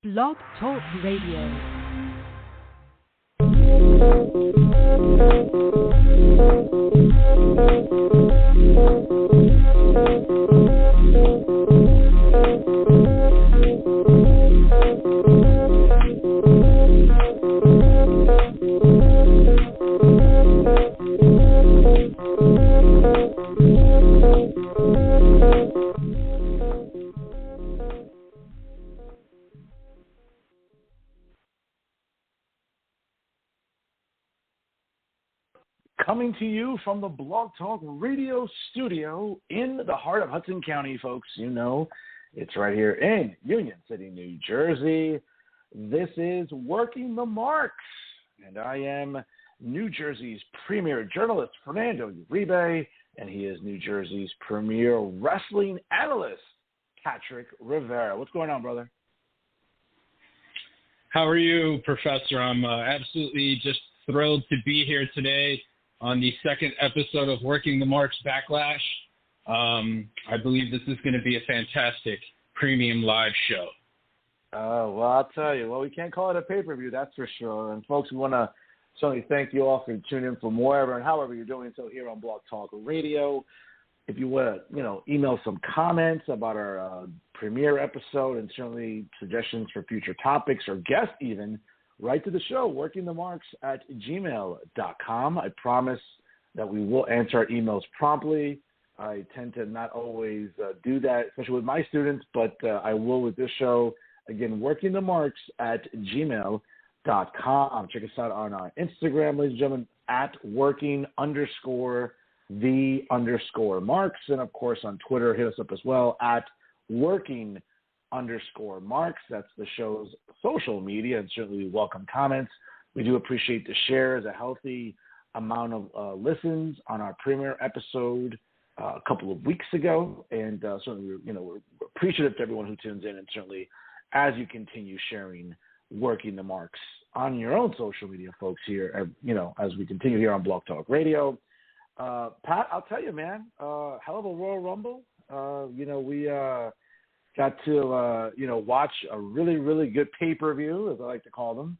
Blog Talk Radio. Coming to you from the Blog Talk Radio studio in the heart of Hudson County, folks. You know, it's right here in Union City, New Jersey. This is Working the Marks, and I am New Jersey's premier journalist, Fernando Uribe, and he is New Jersey's premier wrestling analyst, Patrick Rivera. What's going on, brother? How are you, Professor? I'm absolutely just thrilled to be here today on the second episode of Working the Marks Backlash. I believe this is going to be a fantastic premium live show. Well, I'll tell you. Well, we can't call it a pay-per-view, that's for sure. And, folks, we want to certainly thank you all for tuning in from wherever and however you're doing so here on Blog Talk Radio. If you want to, email some comments about our premiere episode and certainly suggestions for future topics or guests even, write to the show, workingthemarks@gmail.com. I promise that we will answer our emails promptly. I tend to not always do that, especially with my students, but I will with this show. Again, workingthemarks@gmail.com. Check us out on our Instagram, ladies and gentlemen, @working_the_marks. And, of course, on Twitter, hit us up as well, @working_marks. That's the show's social media, and certainly we welcome comments. We do appreciate the shares, a healthy amount of listens on our premiere episode a couple of weeks ago, and certainly we're appreciative to everyone who tunes in, and certainly as you continue sharing Working the Marks on your own social media, folks, here, as we continue here on Blog Talk Radio. Pat, I'll tell you, man, hell of a Royal Rumble. We got to, watch a really, really good pay-per-view, as I like to call them.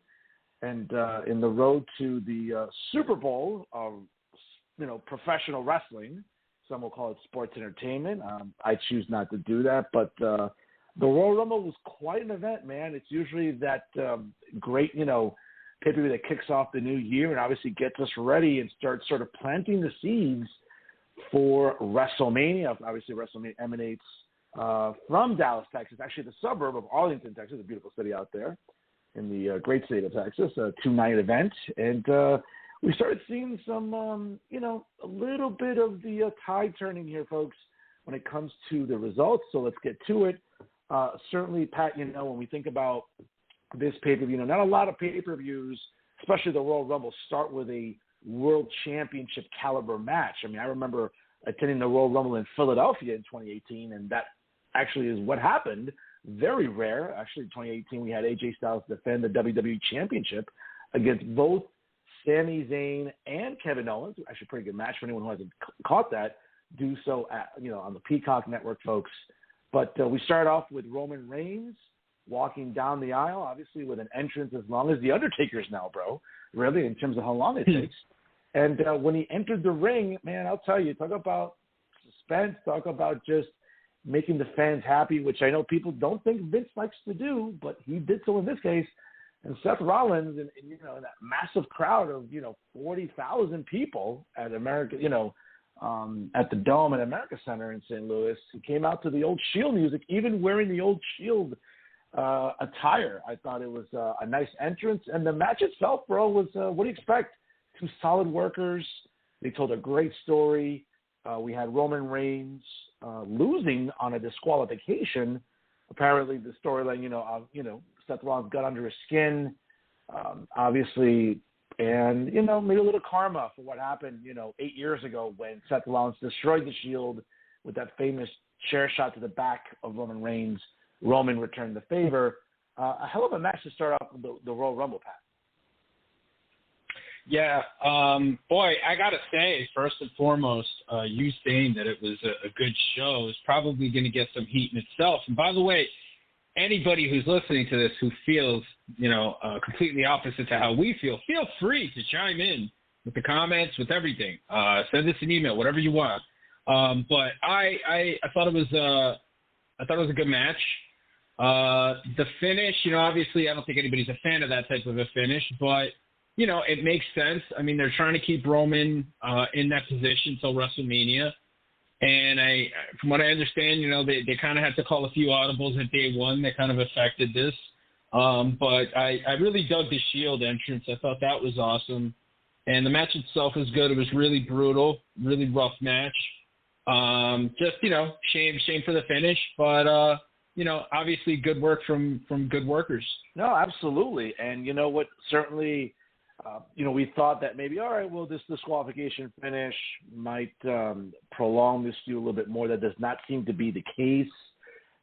And in the road to the Super Bowl of, professional wrestling, some will call it sports entertainment. I choose not to do that. But the Royal Rumble was quite an event, man. It's usually that great, pay-per-view that kicks off the new year and obviously gets us ready and starts sort of planting the seeds for WrestleMania. Obviously, WrestleMania emanates from Dallas, Texas, actually the suburb of Arlington, Texas, a beautiful city out there in the great state of Texas, a 2-night event. And we started seeing some, a little bit of the tide turning here, folks, when it comes to the results. So let's get to it. Certainly, Pat, when we think about this pay-per-view, not a lot of pay-per-views, especially the Royal Rumble, start with a world championship caliber match. I mean, I remember attending the Royal Rumble in Philadelphia in 2018, and that actually is what happened. Very rare. Actually, in 2018, we had AJ Styles defend the WWE Championship against both Sami Zayn and Kevin Owens. Actually, a pretty good match for anyone who hasn't caught that. Do so on the Peacock Network, folks. But we start off with Roman Reigns walking down the aisle, obviously with an entrance as long as The Undertaker's now, bro, really, in terms of how long it takes. And when he entered the ring, man, I'll tell you, talk about suspense, talk about just making the fans happy, which I know people don't think Vince likes to do, but he did so in this case. And Seth Rollins, and that massive crowd of 40,000 people at America, at the Dome at America Center in St. Louis, he came out to the old Shield music, even wearing the old Shield attire. I thought it was a nice entrance, and the match itself, bro, was what do you expect? Two solid workers. They told a great story. We had Roman Reigns losing on a disqualification. Apparently, the storyline, Seth Rollins got under his skin, obviously, and maybe a little karma for what happened, 8 years ago when Seth Rollins destroyed the Shield with that famous chair shot to the back of Roman Reigns. Roman returned the favor. A hell of a match to start off with the Royal Rumble, Pat. Yeah, boy, I got to say, first and foremost, you saying that it was a good show is probably going to get some heat in itself. And by the way, anybody who's listening to this who feels, completely opposite to how we feel free to chime in with the comments, with everything. Send us an email, whatever you want. But I thought it was a good match. The finish, obviously I don't think anybody's a fan of that type of a finish, but it makes sense. I mean, they're trying to keep Roman in that position till WrestleMania. And from what I understand, they kind of had to call a few audibles at day one that kind of affected this. But I really dug the Shield entrance. I thought that was awesome. And the match itself was good. It was really brutal, really rough match. Just, shame for the finish. But, obviously good work from good workers. No, absolutely. And you know what, certainly, we thought that maybe, all right, well, this disqualification finish might prolong this feud a little bit more. That does not seem to be the case.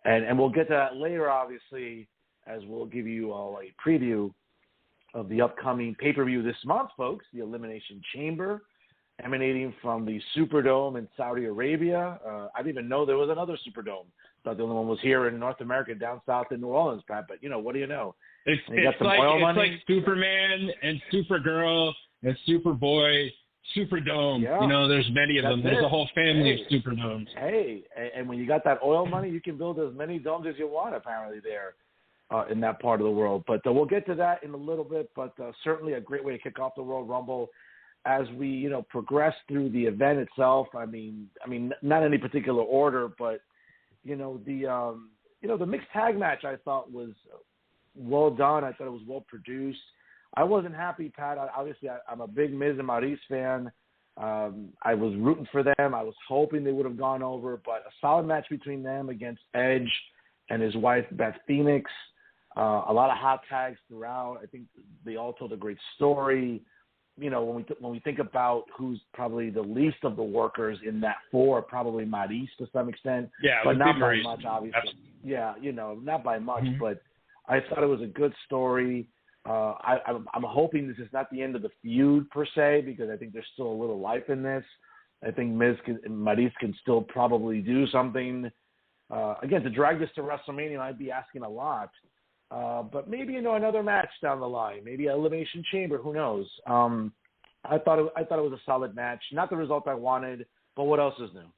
And we'll get to that later, obviously, as we'll give you all a preview of the upcoming pay-per-view this month, folks, the Elimination Chamber, emanating from the Superdome in Saudi Arabia. I didn't even know there was another Superdome. Thought the only one was here in North America, down south in New Orleans, Pat. But, what do you know? It's like Superman and Supergirl and Superboy, Superdome. Yeah. There's many of them. There's a whole family of Superdomes. Hey, and when you got that oil money, you can build as many domes as you want, apparently, there in that part of the world. But we'll get to that in a little bit. But certainly a great way to kick off the Royal Rumble as we, progress through the event itself. I mean, not any particular order, but the mixed tag match I thought was well done. I thought it was well produced. I wasn't happy, Pat. I'm a big Miz and Maurice fan. I was rooting for them. I was hoping they would have gone over, but a solid match between them against Edge and his wife, Beth Phoenix. A lot of hot tags throughout. I think they all told a great story. When we think about who's probably the least of the workers in that four, probably Maurice to some extent. Yeah, but not by Maurice. much, obviously. Absolutely. Yeah, not by much, Mm-hmm. but I thought it was a good story. I'm hoping this is not the end of the feud per se, because I think there's still a little life in this. I think Miz and Maurice can still probably do something. Again, to drag this to WrestleMania, I'd be asking a lot. But maybe, another match down the line, maybe an Elimination Chamber, who knows? I thought it was a solid match. Not the result I wanted, but what else is new?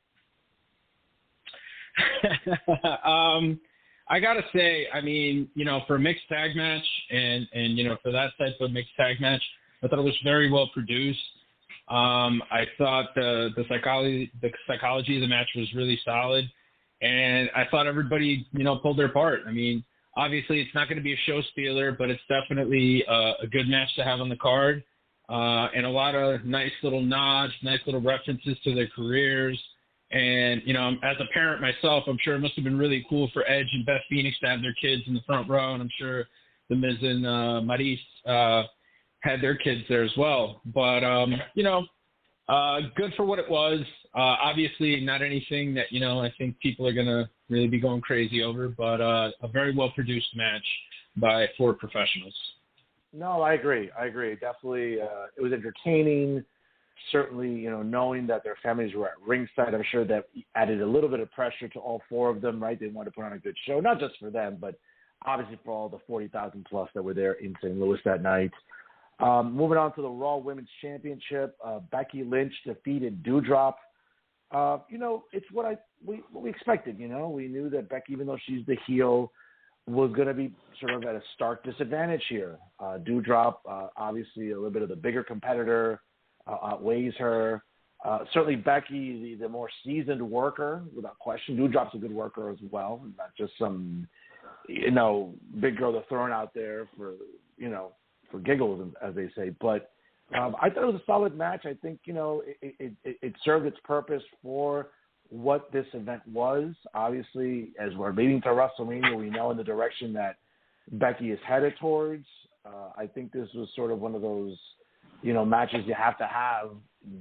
I got to say, for a mixed tag match and for that type of mixed tag match, I thought it was very well produced. I thought the psychology of the match was really solid, and I thought everybody, pulled their part. Obviously, it's not going to be a show stealer, but it's definitely a good match to have on the card. And a lot of nice little nods, nice little references to their careers. And, as a parent myself, I'm sure it must have been really cool for Edge and Beth Phoenix to have their kids in the front row. And I'm sure the Miz and Maurice had their kids there as well. But, good for what it was. Obviously, not anything that, I think people are going to really be going crazy over, but a very well-produced match by four professionals. No, I agree. Definitely, it was entertaining. Certainly, knowing that their families were at ringside, I'm sure that added a little bit of pressure to all four of them, right? They wanted to put on a good show, not just for them, but obviously for all the 40,000 plus that were there in St. Louis that night. Moving on to the Raw Women's Championship, Becky Lynch defeated Doudrop. It's what we expected. We knew that Becky, even though she's the heel, was going to be sort of at a stark disadvantage here. Doudrop, obviously a little bit of the bigger competitor, outweighs her. Certainly Becky, the more seasoned worker, without question. Doudrop's a good worker as well, not just some, big girl they're throwing out there for giggles, as they say. But I thought it was a solid match. I think, it served its purpose for what this event was. Obviously, as we're leading to WrestleMania, we know in the direction that Becky is headed towards. I think this was sort of one of those, matches you have to have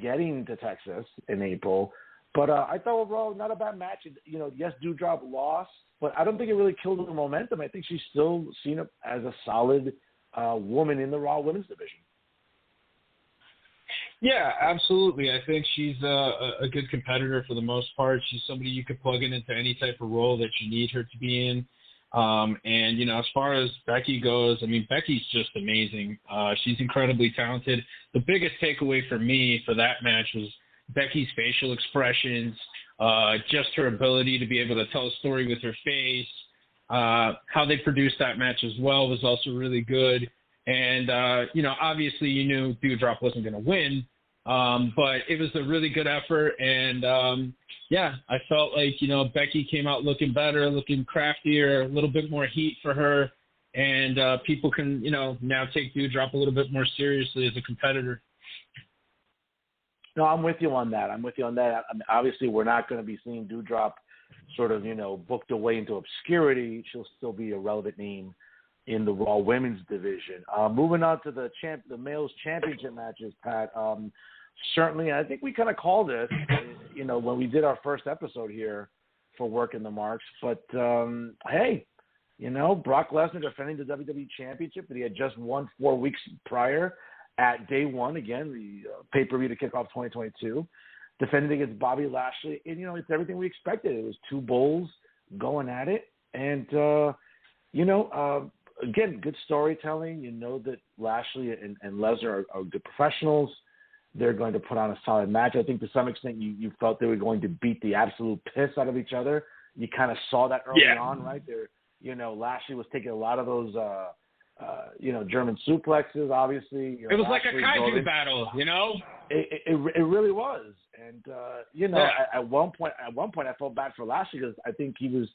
getting to Texas in April. But I thought overall not a bad match. Yes, Doudrop lost, but I don't think it really killed the momentum. I think she's still seen as a solid woman in the Raw Women's division. Yeah, absolutely. I think she's a good competitor for the most part. She's somebody you could plug into any type of role that you need her to be in. And, as far as Becky goes, I mean, Becky's just amazing. She's incredibly talented. The biggest takeaway for me for that match was Becky's facial expressions, just her ability to be able to tell a story with her face. How they produced that match as well was also really good. And, obviously you knew Doudrop wasn't going to win, but it was a really good effort. And, I felt like, Becky came out looking better, looking craftier, a little bit more heat for her. And people can, now take Doudrop a little bit more seriously as a competitor. No, I'm with you on that. I mean, obviously, we're not going to be seeing Doudrop sort of, booked away into obscurity. She'll still be a relevant name in the Raw Women's division. Moving on to the males championship matches, Pat. Certainly, I think we kind of called it, when we did our first episode here for Working the Marks. But, hey, Brock Lesnar defending the WWE Championship that he had just won 4 weeks prior at Day 1, again, the pay-per-view to kick off 2022, defending against Bobby Lashley. And, it's everything we expected. It was two bulls going at it. And, again, good storytelling. You know that Lashley and Lesnar are good professionals. They're going to put on a solid match. I think to some extent you felt they were going to beat the absolute piss out of each other. You kind of saw that early on, right? Lashley was taking a lot of those, German suplexes, obviously. It was like a kaiju battle, It really was. And, at one point I felt bad for Lashley because I think he was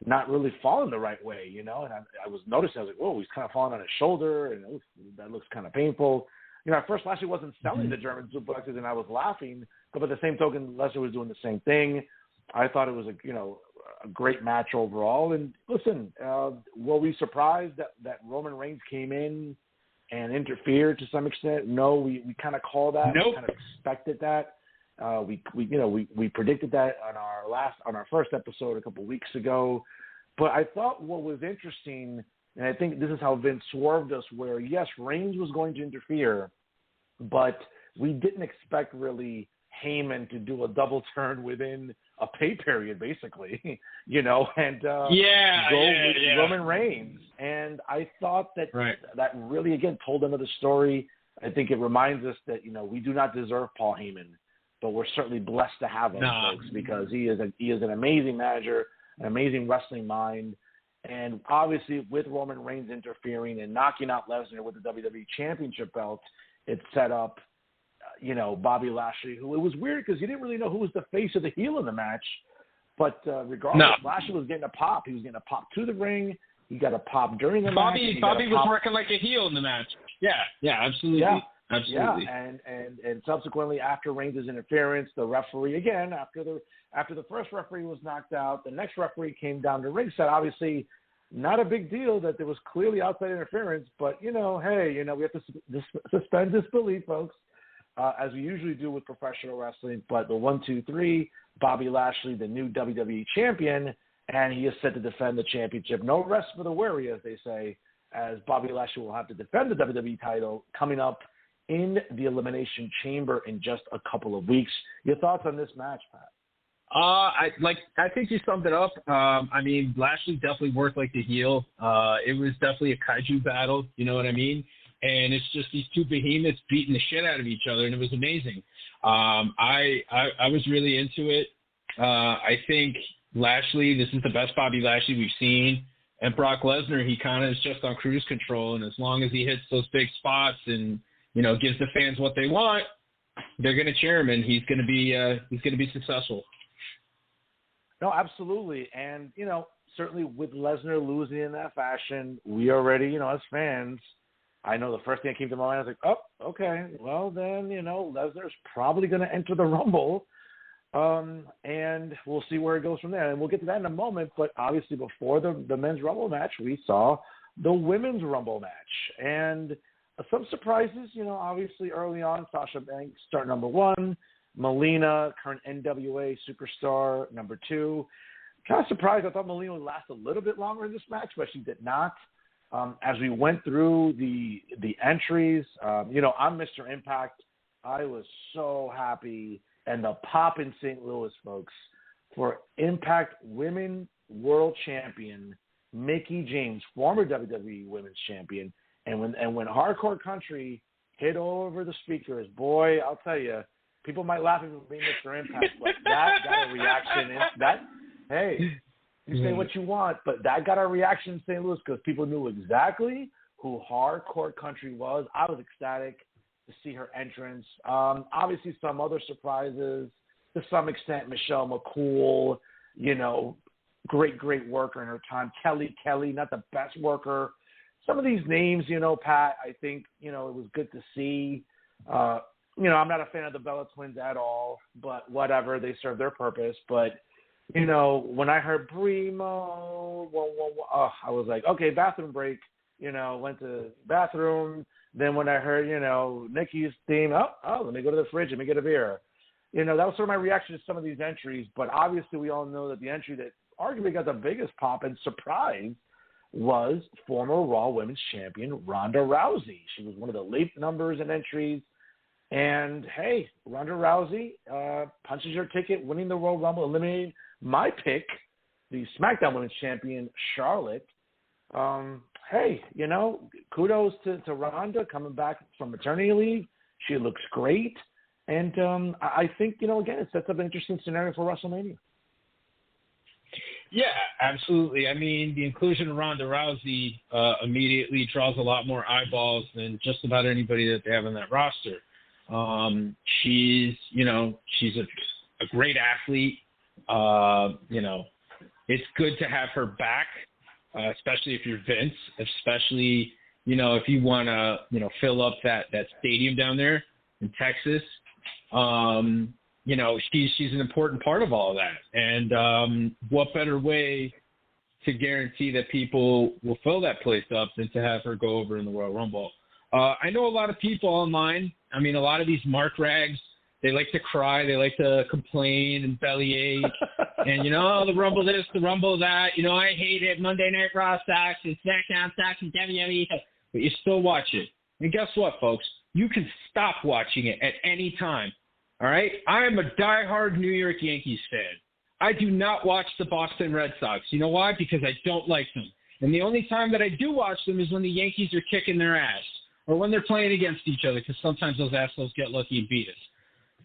not really falling the right way, and I was noticing, I was like, whoa, he's kind of falling on his shoulder, and that looks kind of painful. At first Lashley wasn't selling the German suplexes, and I was laughing, but by the same token, Lesnar was doing the same thing. I thought it was a great match overall. And listen, were we surprised that Roman Reigns came in and interfered to some extent? No, we kind of called that. Nope. We kind of expected that. We predicted that on our first episode a couple of weeks ago. But I thought what was interesting, and I think this is how Vince swerved us, where yes, Reigns was going to interfere, but we didn't expect really Heyman to do a double turn within a pay period, basically, and go with Roman Reigns. And I thought that that really, again, told another story. I think it reminds us that, we do not deserve Paul Heyman, but we're certainly blessed to have him, folks, because he is an amazing manager, an amazing wrestling mind. And obviously with Roman Reigns interfering and knocking out Lesnar with the WWE Championship belt, it set up Bobby Lashley, who it was weird because you didn't really know who was the face or the heel in the match. But regardless, Lashley was getting a pop. He was getting a pop to the ring. He got a pop during the match. Bobby was working like a heel in the match. Yeah, absolutely. Yeah. Absolutely. Yeah, and subsequently after Reigns' interference, the referee, again, after the first referee was knocked out, the next referee came down to ringside. Obviously, not a big deal that there was clearly outside interference, but, hey, we have to suspend disbelief, folks, as we usually do with professional wrestling. But the 1, 2, 3, Bobby Lashley, the new WWE champion, and he is set to defend the championship. No rest for the weary, as they say, as Bobby Lashley will have to defend the WWE title coming up in the Elimination Chamber in just a couple of weeks. Your thoughts on this match, Pat? I think you summed it up. I mean, Lashley definitely worked like the heel. It was definitely a kaiju battle. You know what I mean? And it's just these two behemoths beating the shit out of each other, and it was amazing. I was really into it. I think Lashley, this is the best Bobby Lashley we've seen. And Brock Lesnar, he kind of is just on cruise control, and as long as he hits those big spots and gives the fans what they want, they're going to cheer him, and he's going to be successful. No, absolutely. And, certainly with Lesnar losing in that fashion, we already, as fans, I know the first thing that came to my mind, I was like, oh, okay, well then, Lesnar's probably going to enter the Rumble, and we'll see where it goes from there. And we'll get to that in a moment, but obviously before the men's Rumble match, we saw the women's Rumble match. And some surprises, obviously early on, Sasha Banks start number 1, Melina, current NWA superstar, number 2. Kind of surprised. I thought Melina would last a little bit longer in this match, but she did not. As we went through the entries, I'm Mr. Impact. I was so happy, and the pop in St. Louis, folks, for Impact Women World Champion Mickie James, former WWE Women's Champion, and when Hardcore Country hit over the speakers, boy, I'll tell you, people might laugh at me, Mr. Impact, but that got a reaction. Hey, you say what you want, but that got a reaction in St. Louis because people knew exactly who Hardcore Country was. I was ecstatic to see her entrance. Obviously, some other surprises. To some extent, Michelle McCool, great worker in her time. Kelly, not the best worker. Some of these names, Pat, I think, it was good to see. I'm not a fan of the Bella Twins at all, but whatever. They serve their purpose. But, when I heard Brimo, I was like, okay, bathroom break. Went to bathroom. Then when I heard, Nikki's theme, let me go to the fridge. Let me get a beer. That was sort of my reaction to some of these entries. But obviously we all know that the entry that arguably got the biggest pop and surprise was former Raw Women's Champion Ronda Rousey. She was one of the late numbers in entries. And, hey, Ronda Rousey punches her ticket, winning the Royal Rumble, eliminating my pick, the SmackDown Women's Champion, Charlotte. Hey, kudos to Ronda coming back from maternity leave. She looks great. And I think, again, it sets up an interesting scenario for WrestleMania. Yeah, absolutely. I mean, the inclusion of Ronda Rousey immediately draws a lot more eyeballs than just about anybody that they have on that roster. She's a great athlete. It's good to have her back, especially if you're Vince, especially, if you want to, fill up that stadium down there in Texas. She's an important part of all of that. And what better way to guarantee that people will fill that place up than to have her go over in the Royal Rumble? I know a lot of people online, a lot of these mark rags, they like to cry, they like to complain and bellyache, and, the Rumble this, the Rumble that, I hate it, Monday Night Raw sucks, and SmackDown sucks, and WWE, but you still watch it. And guess what, folks? You can stop watching it at any time. All right? I am a diehard New York Yankees fan. I do not watch the Boston Red Sox. You know why? Because I don't like them. And the only time that I do watch them is when the Yankees are kicking their ass or when they're playing against each other, because sometimes those assholes get lucky and beat us.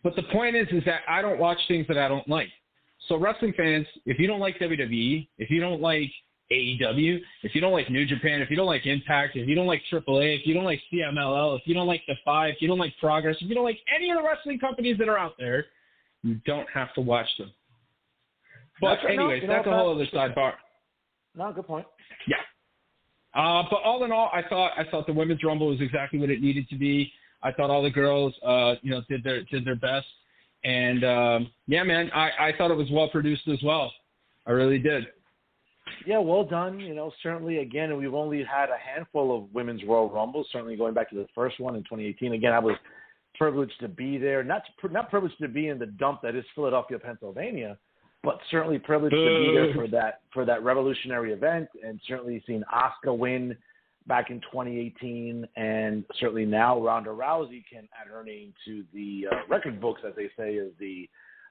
But the point is that I don't watch things that I don't like. So wrestling fans, if you don't like WWE, if you don't like AEW, if you don't like New Japan, if you don't like Impact, if you don't like AAA, if you don't like CMLL, if you don't like Defy, if you don't like Progress, if you don't like any of the wrestling companies that are out there, you don't have to watch them. But anyways, that's a whole other sidebar. No, good point. Yeah. But all in all, I thought the Women's Rumble was exactly what it needed to be. I thought all the girls, did their best. And, yeah, man, I thought it was well produced as well. I really did. Yeah, well done. Certainly, again, we've only had a handful of Women's Royal Rumbles, certainly going back to the first one in 2018. Again, I was privileged to be there, not privileged to be in the dump that is Philadelphia, Pennsylvania, but certainly privileged to be there for that revolutionary event, and certainly seen Asuka win back in 2018, and certainly now Ronda Rousey can add her name to the record books, as they say, as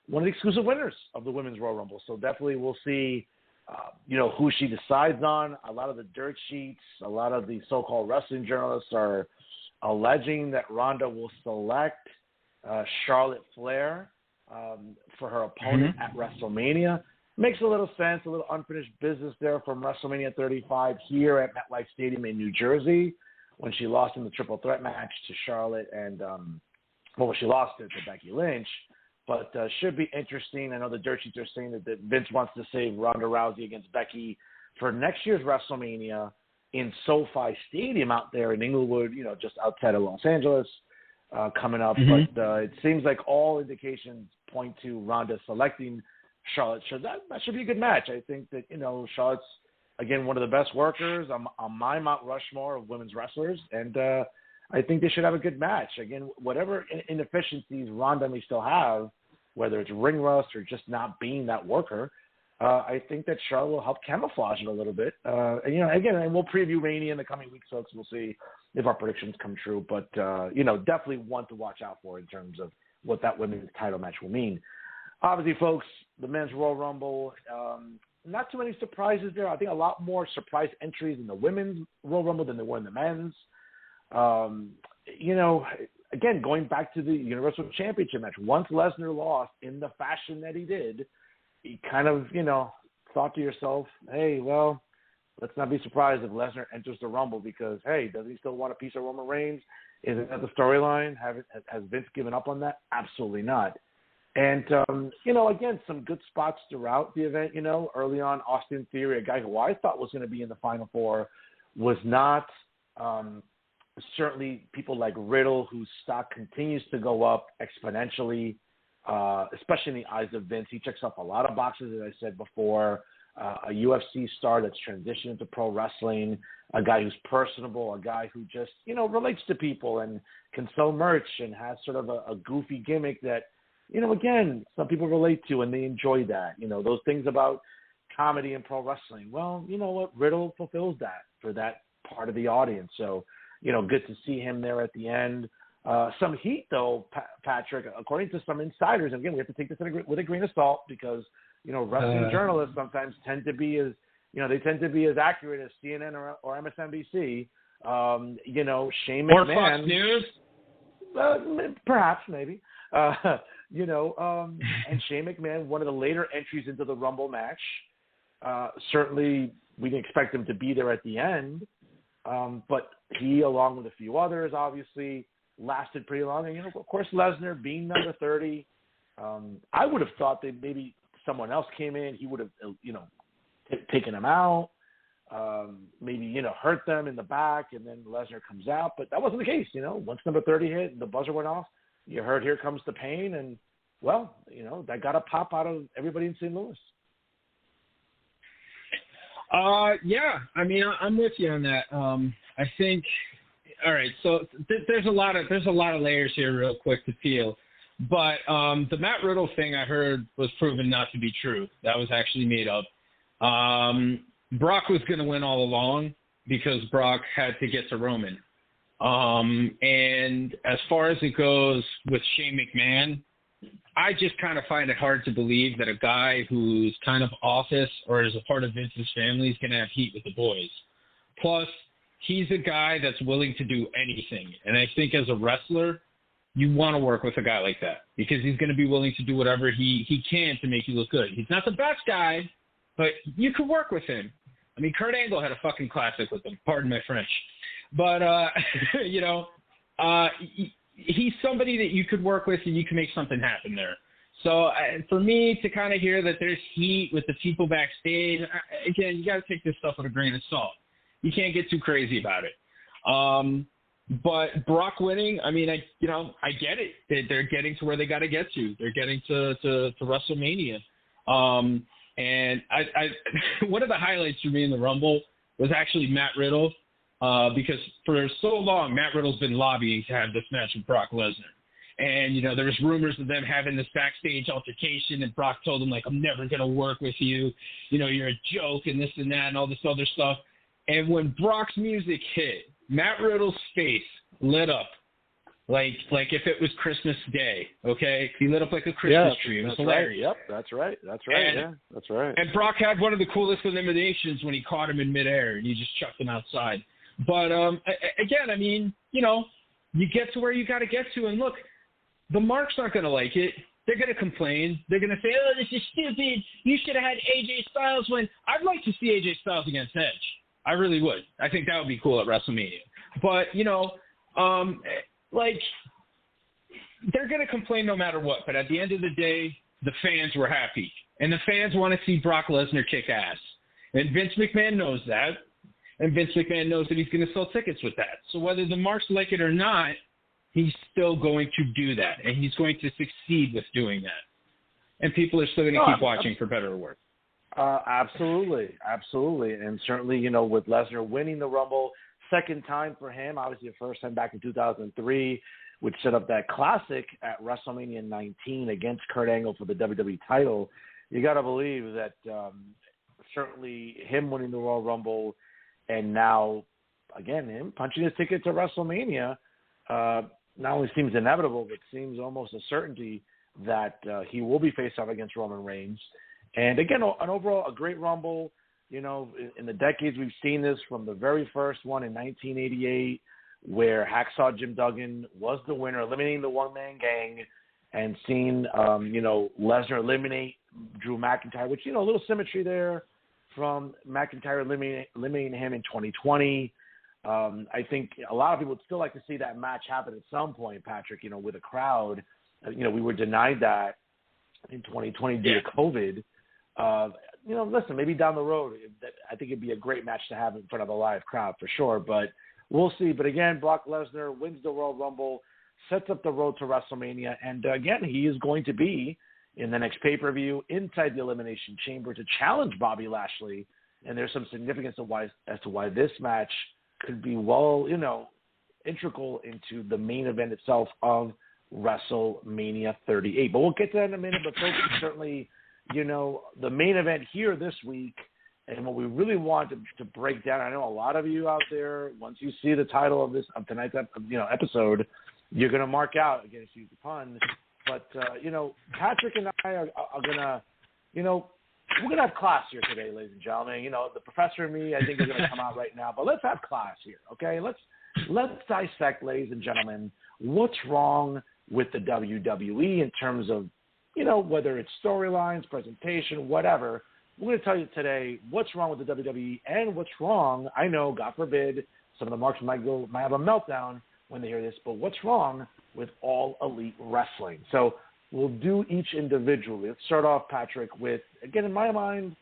one of the exclusive winners of the Women's Royal Rumble. So definitely we'll see, who she decides on. A lot of the dirt sheets, a lot of the so-called wrestling journalists are alleging that Ronda will select Charlotte Flair for her opponent at WrestleMania. Makes a little sense, a little unfinished business there from WrestleMania 35 here at MetLife Stadium in New Jersey when she lost in the triple threat match to Charlotte and, she lost it to Becky Lynch. But should be interesting. I know the dirt sheets are saying that Vince wants to save Ronda Rousey against Becky for next year's WrestleMania in SoFi Stadium out there in Inglewood, just outside of Los Angeles coming up. Mm-hmm. But it seems like all indications point to Ronda selecting Charlotte. So that should be a good match. I think that, Charlotte's, again, one of the best workers on my Mount Rushmore of women's wrestlers. And I think they should have a good match. Again, whatever inefficiencies Ronda may still have, whether it's ring rust or just not being that worker, I think that Charlotte will help camouflage it a little bit. And we'll preview Mania in the coming weeks, folks. We'll see if our predictions come true. But, definitely one to watch out for in terms of what that women's title match will mean. Obviously, folks, the Men's Royal Rumble, not too many surprises there. I think a lot more surprise entries in the women's Royal Rumble than there were in the men's. Again, going back to the Universal Championship match, once Lesnar lost in the fashion that he did, he kind of, thought to yourself, hey, well, let's not be surprised if Lesnar enters the Rumble because, hey, does he still want a piece of Roman Reigns? Is that the storyline? Has Vince given up on that? Absolutely not. And, again, some good spots throughout the event, early on, Austin Theory, a guy who I thought was going to be in the Final Four, was not. Certainly people like Riddle, whose stock continues to go up exponentially, especially in the eyes of Vince. He checks off a lot of boxes, as I said before. A UFC star that's transitioned to pro wrestling, a guy who's personable, a guy who just, relates to people and can sell merch and has sort of a goofy gimmick that, again, some people relate to and they enjoy that. Those things about comedy and pro wrestling. Well, you know what? Riddle fulfills that for that part of the audience. So, good to see him there at the end. Some heat, though, Patrick, according to some insiders. And again, we have to take this with a grain of salt because, wrestling journalists sometimes tend to be as accurate as CNN or MSNBC. Shane McMahon. Or Fox News? Perhaps, maybe. And Shane McMahon, one of the later entries into the Rumble match. Certainly, we didn't expect him to be there at the end. But he, along with a few others, obviously lasted pretty long. And, of course, Lesnar being number 30, I would have thought that maybe someone else came in. He would have, taken him out, maybe, hurt them in the back, and then Lesnar comes out. But that wasn't the case, Once number 30 hit and the buzzer went off, you heard, here comes the pain. And, well, that got a pop out of everybody in St. Louis. Yeah, I mean, I'm with you on that. I think, all right, so there's a lot of layers here real quick to peel, but the Matt Riddle thing I heard was proven not to be true. That was actually made up. Brock was going to win all along because Brock had to get to Roman. And as far as it goes with Shane McMahon, I just kind of find it hard to believe that a guy who's kind of office or is a part of Vince's family is going to have heat with the boys. Plus, he's a guy that's willing to do anything. And I think as a wrestler, you want to work with a guy like that because he's going to be willing to do whatever he can to make you look good. He's not the best guy, but you could work with him. I mean, Kurt Angle had a fucking classic with him. Pardon my French. But, he's somebody that you could work with and you can make something happen there. So for me to kind of hear that there's heat with the people backstage, again, you got to take this stuff with a grain of salt. You can't get too crazy about it. But Brock winning, I mean, I get it. They're getting to where they got to get to. They're getting to WrestleMania. And I one of the highlights for me in the Rumble was actually Matt Riddle. Because for so long, Matt Riddle's been lobbying to have this match with Brock Lesnar. And, there was rumors of them having this backstage altercation, and Brock told him, like, I'm never going to work with you. You're a joke and this and that and all this other stuff. And when Brock's music hit, Matt Riddle's face lit up like if it was Christmas Day, okay? He lit up like a Christmas tree. It was hilarious. Right. Yep, that's right. That's right. And Brock had one of the coolest eliminations when he caught him in midair, and he just chucked him outside. But, again, I mean, you get to where you got to get to. And, look, the marks aren't going to like it. They're going to complain. They're going to say, oh, this is stupid. You should have had AJ Styles win. I'd like to see AJ Styles against Edge. I really would. I think that would be cool at WrestleMania. But, they're going to complain no matter what. But at the end of the day, the fans were happy. And the fans want to see Brock Lesnar kick ass. And Vince McMahon knows that. And Vince McMahon knows that he's going to sell tickets with that. So whether the marks like it or not, he's still going to do that. And he's going to succeed with doing that. And people are still going to keep watching for better or worse. Absolutely. And certainly, with Lesnar winning the Rumble, second time for him, obviously the first time back in 2003, which set up that classic at WrestleMania 19 against Kurt Angle for the WWE title. You got to believe that certainly him winning the Royal Rumble and now, again, him punching his ticket to WrestleMania not only seems inevitable, but seems almost a certainty that he will be faced off against Roman Reigns. And again, an overall a great Rumble. You know, in the decades we've seen this, from the very first one in 1988, where Hacksaw Jim Duggan was the winner, eliminating the one-man gang, and seeing, Lesnar eliminate Drew McIntyre, which, a little symmetry there from McIntyre eliminating him in 2020. I think a lot of people would still like to see that match happen at some point, Patrick, with a crowd. We were denied that in 2020 due to COVID. Listen, maybe down the road, I think it'd be a great match to have in front of a live crowd for sure, but we'll see. But again, Brock Lesnar wins the Royal Rumble, sets up the road to WrestleMania, and again, he is going to be in the next pay-per-view inside the Elimination Chamber to challenge Bobby Lashley, and there's some significance as to why this match could be integral into the main event itself of WrestleMania 38. But we'll get to that in a minute, but folks, certainly, the main event here this week, and what we really want to break down, I know a lot of you out there, once you see the title of tonight's episode, you're going to mark out, again, excuse the pun, but, Patrick and I are going to, we're going to have class here today, ladies and gentlemen. The professor and me, I think, is going to come out right now, but let's have class here, okay? Let's dissect, ladies and gentlemen, what's wrong with the WWE in terms of, whether it's storylines, presentation, whatever. We're going to tell you today what's wrong with the WWE and what's wrong. I know, God forbid, some of the marks might have a meltdown when they hear this, but what's wrong with All Elite Wrestling? So we'll do each individually. Let's start off, Patrick, with, again, in my mind,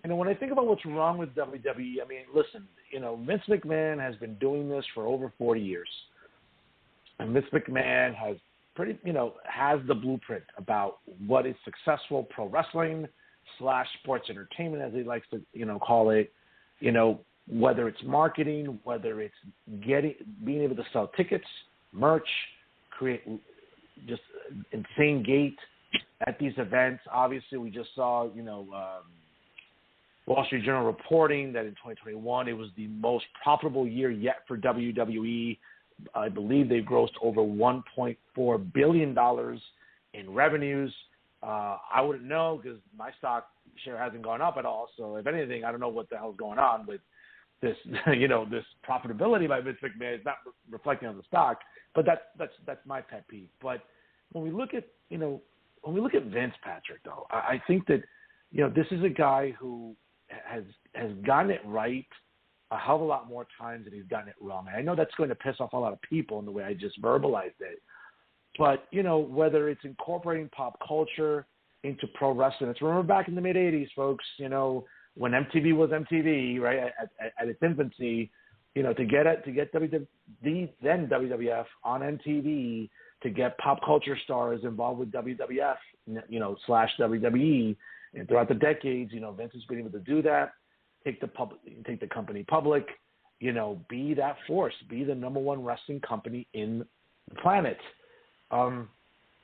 when I think about what's wrong with WWE, I mean, listen, Vince McMahon has been doing this for over 40 years. And Vince McMahon has has the blueprint about what is successful pro wrestling / sports entertainment, as he likes to, call it, whether it's marketing, whether it's being able to sell tickets, merch, create just insane gate at these events. Obviously, we just saw, Wall Street Journal reporting that in 2021, it was the most profitable year yet for WWE. I believe they've grossed over $1.4 billion in revenues. I wouldn't know because my stock share hasn't gone up at all. So if anything, I don't know what the hell's going on with this, this profitability by Vince McMahon. It's not reflecting on the stock, but that's my pet peeve. But when we look at, Vince, Patrick, though, I think that, this is a guy who has gotten it right a hell of a lot more times than he's gotten it wrong. And I know that's going to piss off a lot of people in the way I just verbalized it. But, whether it's incorporating pop culture into pro wrestling, it's remember back in the mid-'80s, folks, when MTV was MTV, right, at its infancy, to get then WWF on MTV, to get pop culture stars involved with WWF, / WWE, and throughout the decades, Vince has been able to do that. Take the company public, be that force, be the number one wrestling company in the planet. Am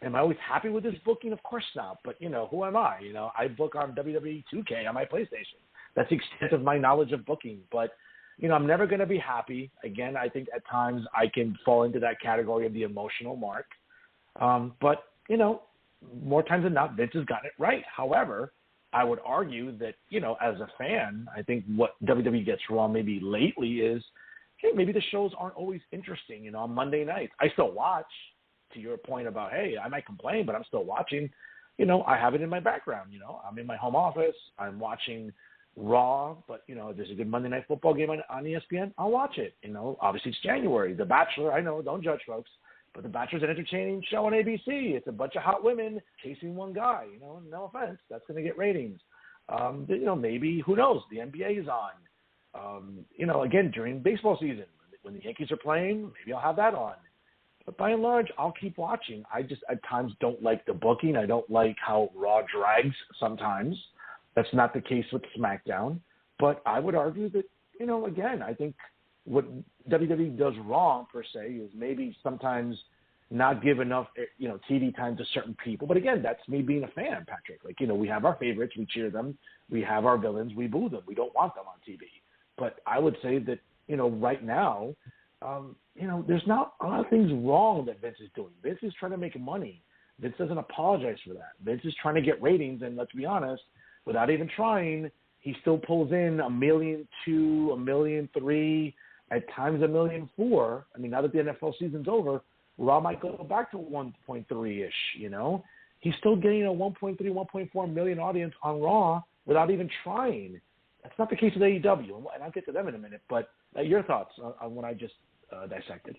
I always happy with this booking? Of course not. But, who am I? I book on WWE 2K on my PlayStation. That's the extent of my knowledge of booking. But, I'm never going to be happy. Again, I think at times I can fall into that category of the emotional mark. But, more times than not, Vince has gotten it right. However, I would argue that, as a fan, I think what WWE gets wrong maybe lately is, hey, maybe the shows aren't always interesting, on Monday nights. I still watch, to your point about, hey, I might complain, but I'm still watching. I have it in my background, I'm in my home office. I'm watching Raw, but, if there's a good Monday Night Football game on ESPN, I'll watch it. Obviously it's January. The Bachelor, I know, don't judge, folks. But The Bachelor's an entertaining show on ABC. It's a bunch of hot women chasing one guy. No offense. That's going to get ratings. Maybe, who knows, the NBA is on. Again, during baseball season, when the Yankees are playing, maybe I'll have that on. But by and large, I'll keep watching. I just at times don't like the booking. I don't like how Raw drags sometimes. That's not the case with SmackDown. But I would argue that, again, I think what WWE does wrong, per se, is maybe sometimes not give enough, TV time to certain people. But again, that's me being a fan, Patrick. We have our favorites, we cheer them. We have our villains, we boo them. We don't want them on TV. But I would say that, right now, there's not a lot of things wrong that Vince is doing. Vince is trying to make money. Vince doesn't apologize for that. Vince is trying to get ratings, and let's be honest, without even trying, he still pulls in $1.2 million, $1.3 million, at times $1.4 million. I mean, now that the NFL season's over, Raw might go back to 1.3-ish, you know? He's still getting a 1.3, 1.4 million audience on Raw without even trying. That's not the case with AEW, and I'll get to them in a minute. But your thoughts on what I just dissected?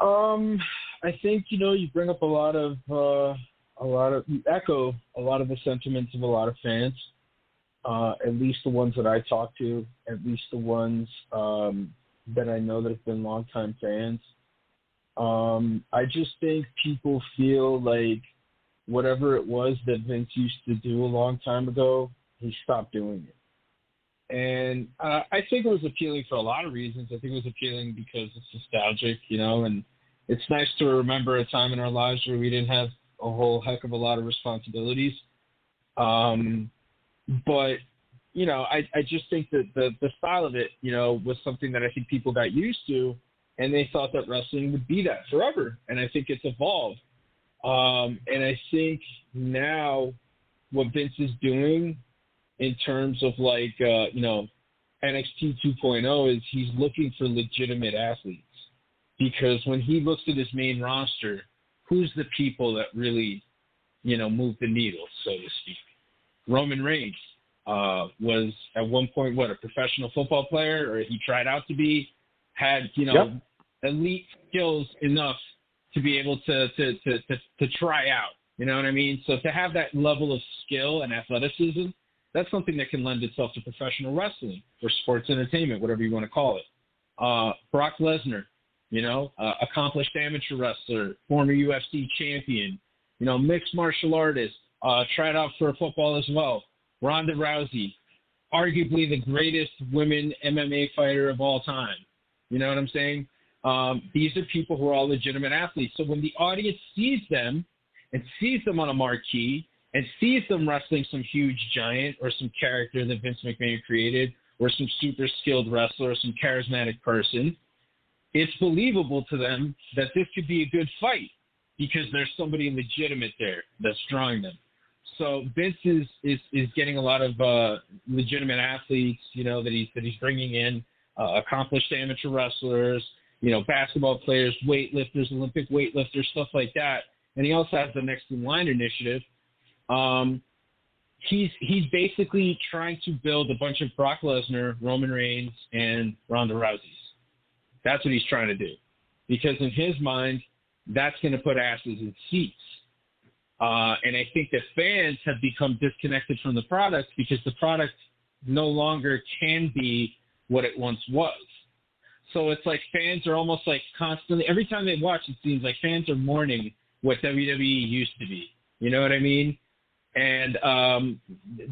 I think, you know, you bring up you echo a lot of the sentiments of a lot of fans, at least the ones that I talk to, at least the ones that I know that have been longtime fans. I just think people feel like whatever it was that Vince used to do a long time ago, he stopped doing it. And I think it was appealing for a lot of reasons. I think it was appealing because it's nostalgic, you know, and it's nice to remember a time in our lives where we didn't have a whole heck of a lot of responsibilities. But, you know, I just think that the style of it, you know, was something that I think people got used to, and they thought that wrestling would be that forever. And I think it's evolved. And I think now what Vince is doing in terms of like, you know, NXT 2.0 is he's looking for legitimate athletes. Because when he looks at his main roster, who's the people that really, you know, move the needle, so to speak? Roman Reigns was at one point, a professional football player, or he tried out to be, had, you know, elite skills enough to be able to try out. You know what I mean? So to have that level of skill and athleticism, that's something that can lend itself to professional wrestling or sports entertainment, whatever you want to call it. Brock Lesnar, you know, accomplished amateur wrestler, former UFC champion, you know, mixed martial artist, tried out for football as well. Ronda Rousey, arguably the greatest women MMA fighter of all time. You know what I'm saying? These are people who are all legitimate athletes. So when the audience sees them and sees them on a marquee and sees them wrestling some huge giant or some character that Vince McMahon created or some super skilled wrestler or some charismatic person, it's believable to them that this could be a good fight because there's somebody legitimate there that's drawing them. So Vince is getting a lot of legitimate athletes, you know, that he's bringing in, accomplished amateur wrestlers, you know, basketball players, weightlifters, Olympic weightlifters, stuff like that. And he also has the Next in Line initiative. He's basically trying to build a bunch of Brock Lesnar, Roman Reigns, and Ronda Rousey's. That's what he's trying to do. Because in his mind, that's going to put asses in seats. And I think that fans have become disconnected from the product because the product no longer can be what it once was. So it's like fans are almost like constantly, every time they watch, it seems like fans are mourning what WWE used to be. You know what I mean? And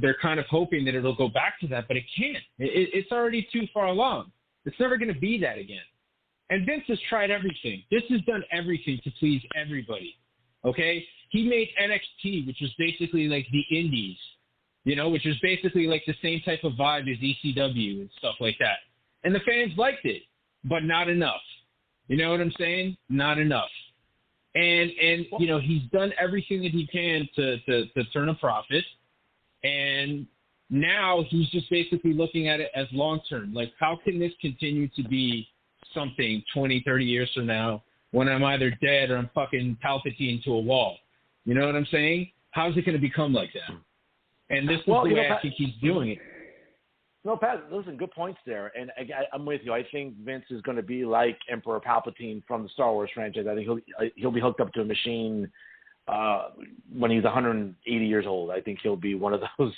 they're kind of hoping that it'll go back to that, but it can't. It's already too far along. It's never going to be that again. And Vince has tried everything. Vince has done everything to please everybody. Okay? He made NXT, which was basically like the Indies, you know, which was basically like the same type of vibe as ECW and stuff like that. And the fans liked it, but not enough. You know what I'm saying? Not enough. And you know, he's done everything that he can to turn a profit. And now he's just basically looking at it as long-term. Like, how can this continue to be something 20, 30 years from now when I'm either dead or I'm fucking Palpatine to a wall? You know what I'm saying? How's it going to become like that? And this is the way I think he's doing it. No, Pat, listen, good points there. And I'm with you. I think Vince is going to be like Emperor Palpatine from the Star Wars franchise. I think he'll be hooked up to a machine when he's 180 years old. I think he'll be one of those,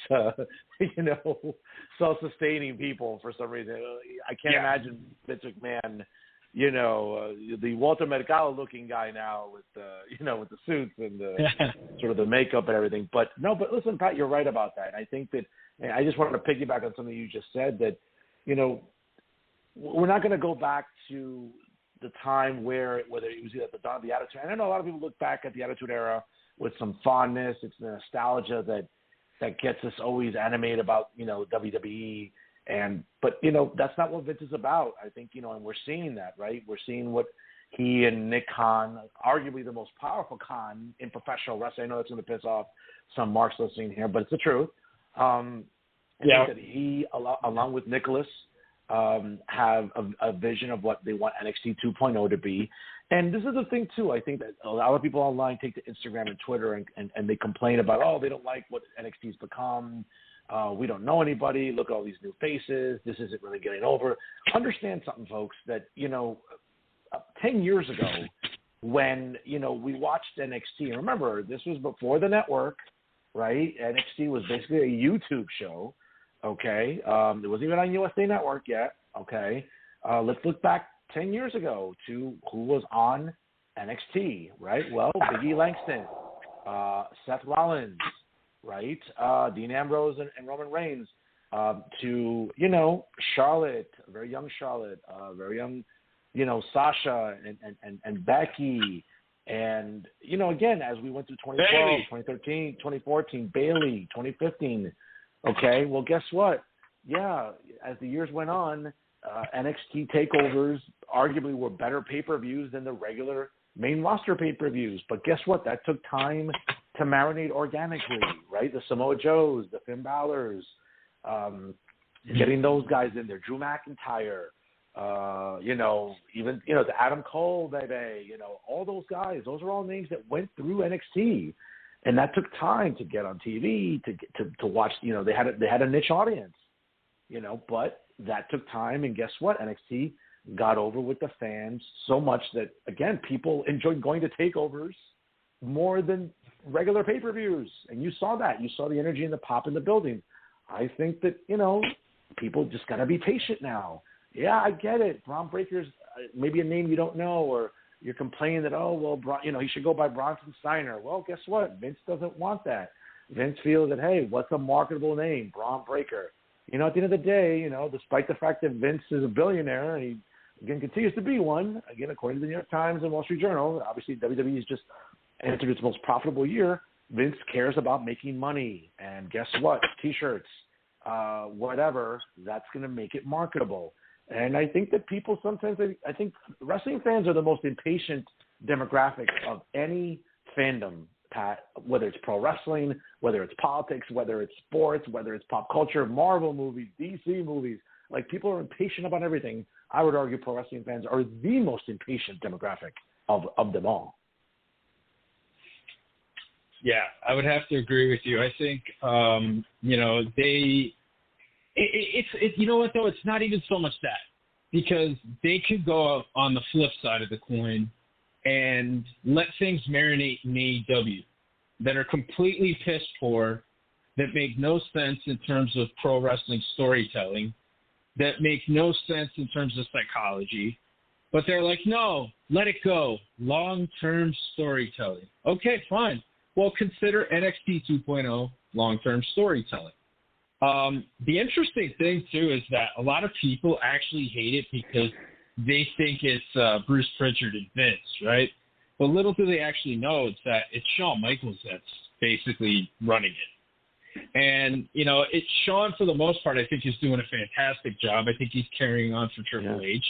you know, self-sustaining people for some reason. I can't imagine Vince McMahon, you know, the Walter Mercado-looking guy now with you know, with the suits and the sort of the makeup and everything. But listen, Pat, you're right about that. I think that. And I just wanted to piggyback on something you just said, that, you know, we're not going to go back to the time whether it was either the dawn of the Attitude. And I know a lot of people look back at the Attitude Era with some fondness. It's the nostalgia that gets us always animated about, you know, WWE. But, you know, that's not what Vince is about. I think, you know, and we're seeing that, right? We're seeing what he and Nick Khan, arguably the most powerful Khan in professional wrestling. I know that's going to piss off some marks listening here, but it's the truth. I think that he, along with Nicholas, have a vision of what they want NXT 2.0 to be. And this is the thing, too. I think that a lot of people online take to Instagram and Twitter and they complain about, they don't like what NXT's become. We don't know anybody. Look at all these new faces. This isn't really getting over. Understand something, folks, that, 10 years ago when, we watched NXT, and remember, this was before the network, right? NXT was basically a YouTube show, okay? It wasn't even on USA Network yet, okay? Let's look back 10 years ago to who was on NXT, right? Well, Big E Langston, Seth Rollins, right? Dean Ambrose and Roman Reigns, to, Charlotte, very young Charlotte, very young, Sasha and Becky. And, again, as we went through 2012, Bailey. 2013, 2014, Bailey, 2015, okay, well, guess what? Yeah, as the years went on, NXT takeovers arguably were better pay-per-views than the regular main roster pay-per-views. But guess what? That took time to marinate organically, right? The Samoa Joes, the Finn Balor's, getting those guys in there, Drew McIntyre, even, the Adam Cole, baby, all those guys, those are all names that went through NXT. And that took time to get on TV, to watch, they had a niche audience, but that took time. And guess what? NXT got over with the fans so much that, again, people enjoyed going to takeovers more than regular pay-per-views. And you saw that. You saw the energy and the pop in the building. I think that, people just got to be patient now. Yeah, I get it. Braun Breaker's maybe a name you don't know, or you're complaining that, he should go by Bronson Steiner. Well, guess what? Vince doesn't want that. Vince feels that, hey, what's a marketable name? Braun Breaker. At the end of the day, despite the fact that Vince is a billionaire and he, again, continues to be one, again, according to the New York Times and Wall Street Journal, obviously WWE has just entered its most profitable year. Vince cares about making money. And guess what? T-shirts, whatever, that's going to make it marketable. And I think that people sometimes, I think wrestling fans are the most impatient demographic of any fandom, Pat, whether it's pro wrestling, whether it's politics, whether it's sports, whether it's pop culture, Marvel movies, DC movies. Like, people are impatient about everything. I would argue pro wrestling fans are the most impatient demographic of them all. Yeah, I would have to agree with you. I think, you know what, though? It's not even so much that, because they could go on the flip side of the coin and let things marinate in AEW that are completely piss poor, that make no sense in terms of pro wrestling storytelling, that make no sense in terms of psychology. But they're like, no, let it go. Long-term storytelling. Okay, fine. Well, consider NXT 2.0 long-term storytelling. The interesting thing, too, is that a lot of people actually hate it because they think it's Bruce Pritchard and Vince, right? But little do they actually know it's that it's Shawn Michaels that's basically running it. And, it's Shawn, for the most part, I think is doing a fantastic job. I think he's carrying on for Triple H.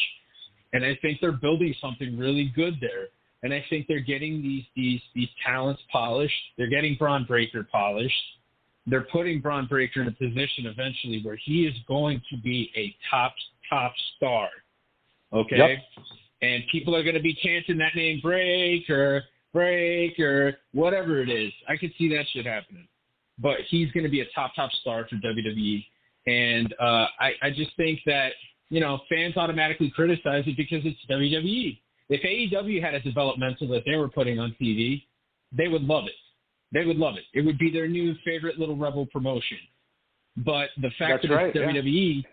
And I think they're building something really good there. And I think they're getting these talents polished. They're getting Braun Breaker polished. They're putting Braun Breaker in a position eventually where he is going to be a top star. Okay? Yep. And people are going to be chanting that name, Breaker, whatever it is. I could see that shit happening. But he's going to be a top star for WWE. And I just think that, fans automatically criticize it because it's WWE. If AEW had a developmental that they were putting on TV, they would love it. They would love it. It would be their new favorite little rebel promotion. But the fact that it's WWE,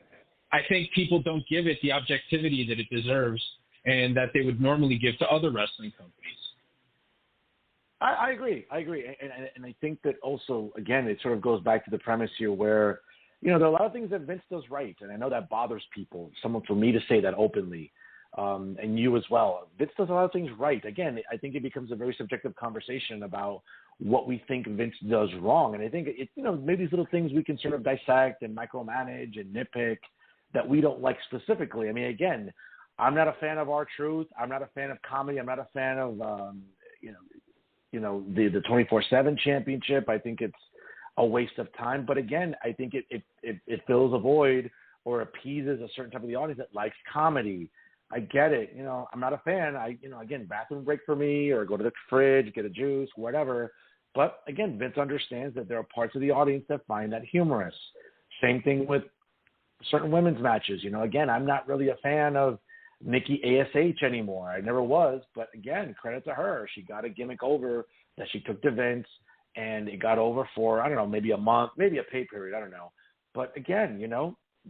I think people don't give it the objectivity that it deserves and that they would normally give to other wrestling companies. I agree. And I think that also, again, it sort of goes back to the premise here where, there are a lot of things that Vince does right. And I know that bothers people, someone for me to say that openly, and you as well. Vince does a lot of things right. Again, I think it becomes a very subjective conversation about what we think Vince does wrong. And I think maybe these little things we can sort of dissect and micromanage and nitpick that we don't like specifically. I mean, again, I'm not a fan of R-Truth. I'm not a fan of comedy. I'm not a fan of, the 24/7 championship. I think it's a waste of time. But again, I think it fills a void or appeases a certain type of the audience that likes comedy. I get it. I'm not a fan. Again, bathroom break for me, or go to the fridge, get a juice, whatever. But again, Vince understands that there are parts of the audience that find that humorous. Same thing with certain women's matches. Again, I'm not really a fan of Nikki ASH anymore. I never was, but again, credit to her. She got a gimmick over that she took to Vince, and it got over for, I don't know, maybe a month, maybe a pay period. I don't know. But again,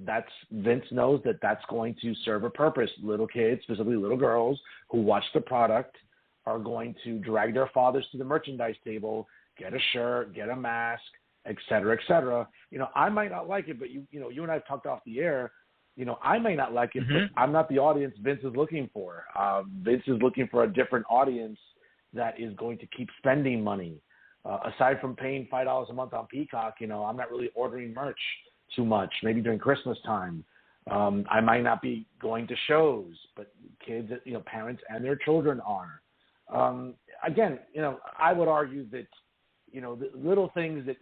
that's Vince knows that that's going to serve a purpose. Little kids, specifically little girls who watch the product, are going to drag their fathers to the merchandise table, get a shirt, get a mask, et cetera, et cetera. I might not like it, but you and I have talked off the air. I may not like it, but I'm not the audience Vince is looking for. Vince is looking for a different audience that is going to keep spending money. Aside from paying $5 a month on Peacock, I'm not really ordering merch too much, maybe during Christmas time. I might not be going to shows, but kids, parents and their children are. Again, I would argue that, the little things that,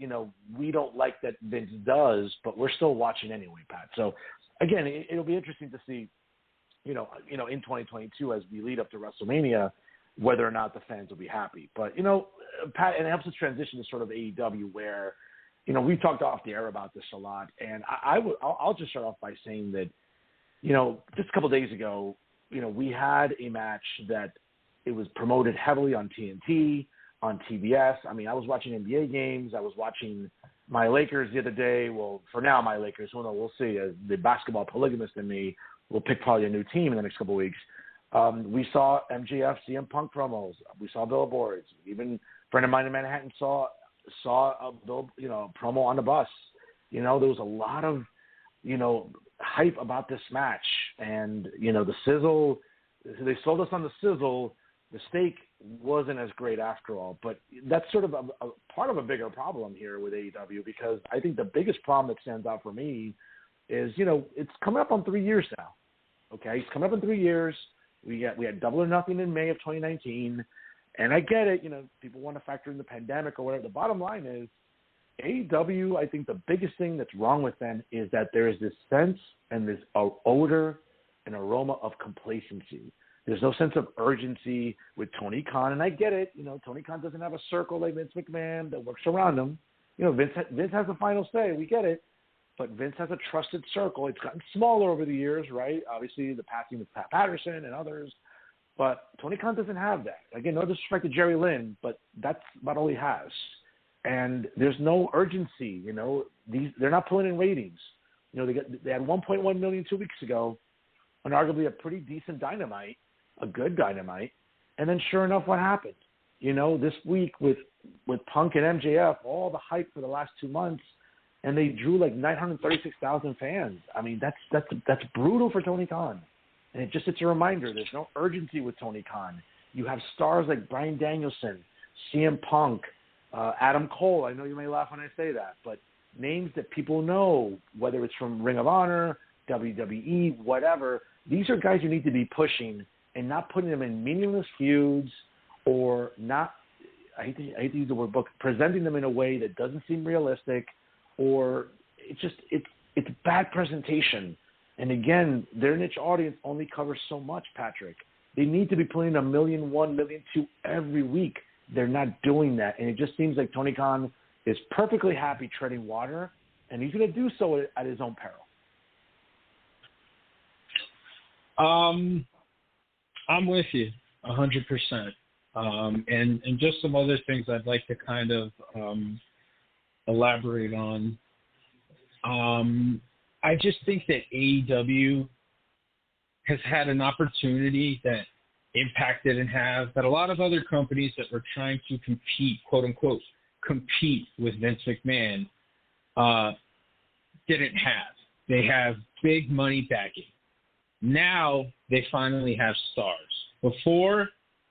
we don't like that Vince does, but we're still watching anyway, Pat. So, again, it'll be interesting to see, in 2022 as we lead up to WrestleMania, whether or not the fans will be happy. But, Pat, and it helps us transition to sort of AEW where, we've talked off the air about this a lot. And I'll just start off by saying that, just a couple of days ago, we had a match that it was promoted heavily on TNT, on TBS. I mean, I was watching NBA games. I was watching my Lakers the other day. Well, for now, my Lakers. Well, no, we'll see. The basketball polygamist in me will pick probably a new team in the next couple of weeks. We saw MJF, CM Punk promos. We saw billboards. Even a friend of mine in Manhattan saw a promo on the bus. There was a lot of, hype about this match. And, the sizzle, they sold us on the sizzle. The steak wasn't as great after all. But that's sort of a part of a bigger problem here with AEW, because I think the biggest problem that stands out for me is, it's coming up on 3 years now. Okay, it's coming up in 3 years. We had Double or Nothing in May of 2019. And I get it, people want to factor in the pandemic or whatever. The bottom line is AEW, I think the biggest thing that's wrong with them is that there is this sense and this odor and aroma of complacency. There's no sense of urgency with Tony Khan. And I get it, Tony Khan doesn't have a circle like Vince McMahon that works around him. Vince has the final say. We get it. But Vince has a trusted circle. It's gotten smaller over the years, right? Obviously, the passing of Pat Patterson and others. But Tony Khan doesn't have that. Again, no disrespect to Jerry Lynn, but that's about all he has. And there's no urgency. They're not pulling in ratings. They had 1.1 million 2 weeks ago, and arguably a pretty decent Dynamite, a good Dynamite. And then sure enough, what happened? This week with Punk and MJF, all the hype for the last 2 months, and they drew like 936,000 fans. I mean, that's brutal for Tony Khan. And it's a reminder, there's no urgency with Tony Khan. You have stars like Bryan Danielson, CM Punk, Adam Cole. I know you may laugh when I say that, but names that people know, whether it's from Ring of Honor, WWE, whatever, these are guys you need to be pushing and not putting them in meaningless feuds or not, I hate to use the word book, presenting them in a way that doesn't seem realistic, or it's bad presentation. And again, their niche audience only covers so much, Patrick. They need to be putting 1 million, 1 million, 2 every week. They're not doing that. And it just seems like Tony Khan is perfectly happy treading water, and he's going to do so at his own peril. I'm with you 100%. And just some other things I'd like to kind of elaborate on. I just think that AEW has had an opportunity that Impact didn't have, that a lot of other companies that were trying to compete, quote unquote, compete with Vince McMahon, didn't have. They have big money backing. Now they finally have stars. Before,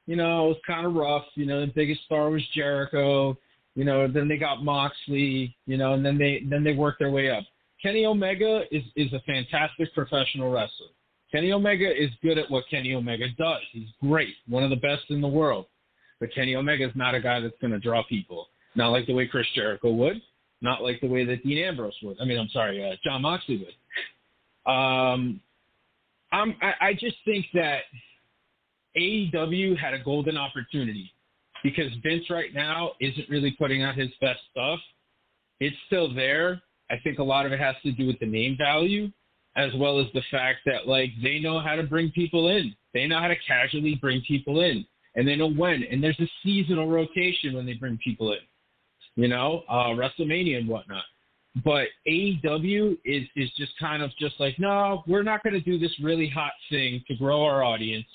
it was kind of rough. The biggest star was Jericho. Then they got Moxley. And then they worked their way up. Kenny Omega is a fantastic professional wrestler. Kenny Omega is good at what Kenny Omega does. He's great, one of the best in the world. But Kenny Omega is not a guy that's going to draw people. Not like the way Chris Jericho would. not like the way that Dean Ambrose would. John Moxley would. I just think that AEW had a golden opportunity because Vince right now isn't really putting out his best stuff. It's still there. I think a lot of it has to do with the name value, as well as the fact that, like, they know how to bring people in. They know how to casually bring people in, and they know when. And there's a seasonal rotation when they bring people in, WrestleMania and whatnot. But AEW is just kind of just like, no, we're not going to do this really hot thing to grow our audience.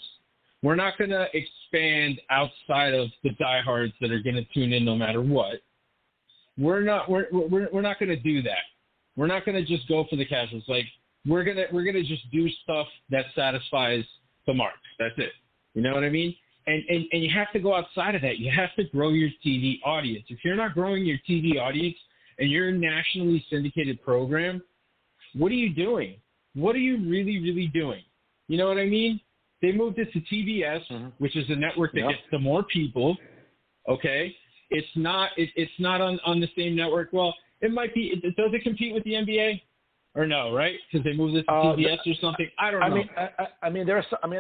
We're not going to expand outside of the diehards that are going to tune in no matter what. We're not going to do that. We're not going to just go for the casuals. Like, we're gonna just do stuff that satisfies the marks. That's it. You know what I mean? And you have to go outside of that. You have to grow your TV audience. If you're not growing your TV audience and you're a nationally syndicated program, what are you doing? What are you really, really doing? You know what I mean? They moved it to TBS, which is a network that gets to more people. Okay, it's not on the same network. Well, it might be. Does it compete with the NBA? Or no, right? Because they moved it to TBS or something. I don't know.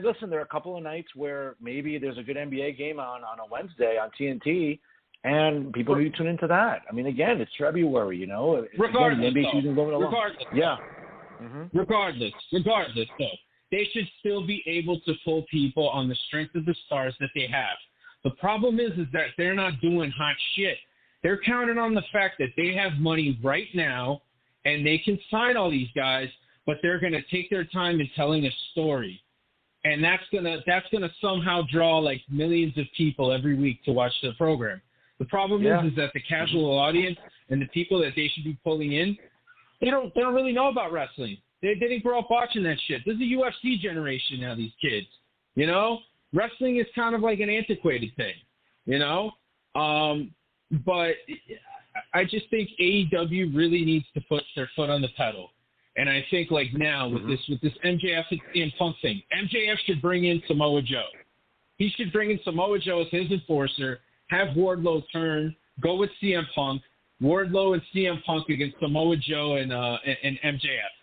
Listen, there are a couple of nights where maybe there's a good NBA game on a Wednesday on TNT, and people do tune into that. I mean, again, it's February, Regardless, again, the NBA season going along. Regardless, though, they should still be able to pull people on the strength of the stars that they have. The problem is that they're not doing hot shit. They're counting on the fact that they have money right now, and they can sign all these guys, but they're going to take their time in telling a story. And that's gonna somehow draw like millions of people every week to watch the program. The problem is that the casual audience and the people that they should be pulling in, they don't really know about wrestling. They didn't grow up watching that shit. This is a UFC generation now, these kids. Wrestling is kind of like an antiquated thing, but I just think AEW really needs to put their foot on the pedal. And I think like now with this MJF and CM Punk thing, MJF should bring in Samoa Joe. He should bring in Samoa Joe as his enforcer, have Wardlow turn, go with CM Punk, Wardlow and CM Punk against Samoa Joe and MJF.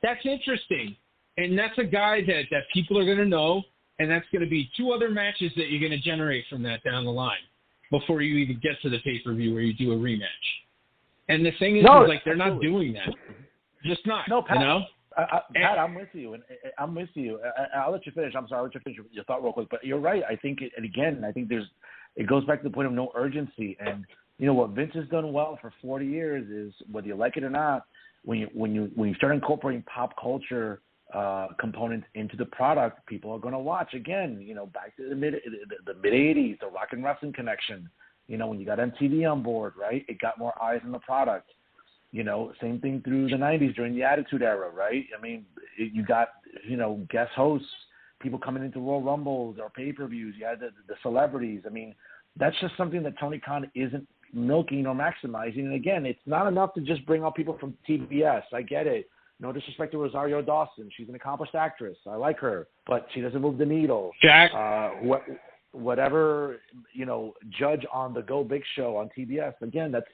That's interesting. And that's a guy that people are going to know, and that's going to be two other matches that you're going to generate from that down the line before you even get to the pay-per-view where you do a rematch. And the thing is, they're not doing that. Just not. No, Pat, Pat, I'm with you, and I'm with you. I'll let you finish. I'm sorry, I'll let you finish your thought real quick. But you're right. I think, it goes back to the point of no urgency. And what Vince has done well for 40 years is, whether you like it or not, when you start incorporating pop culture components into the product, people are going to watch. Again, back to the mid '80s, the Rock and Wrestling connection. When you got MTV on board, right? It got more eyes on the product. Same thing through the 90s during the Attitude Era, right? I mean, you got, guest hosts, people coming into Royal Rumbles or pay-per-views. You had the celebrities. I mean, that's just something that Tony Khan isn't milking or maximizing. And again, it's not enough to just bring out people from TBS. I get it. No disrespect to Rosario Dawson. She's an accomplished actress. I like her, but she doesn't move the needle. Jack. Whatever, judge on the Go Big Show on TBS. Again, that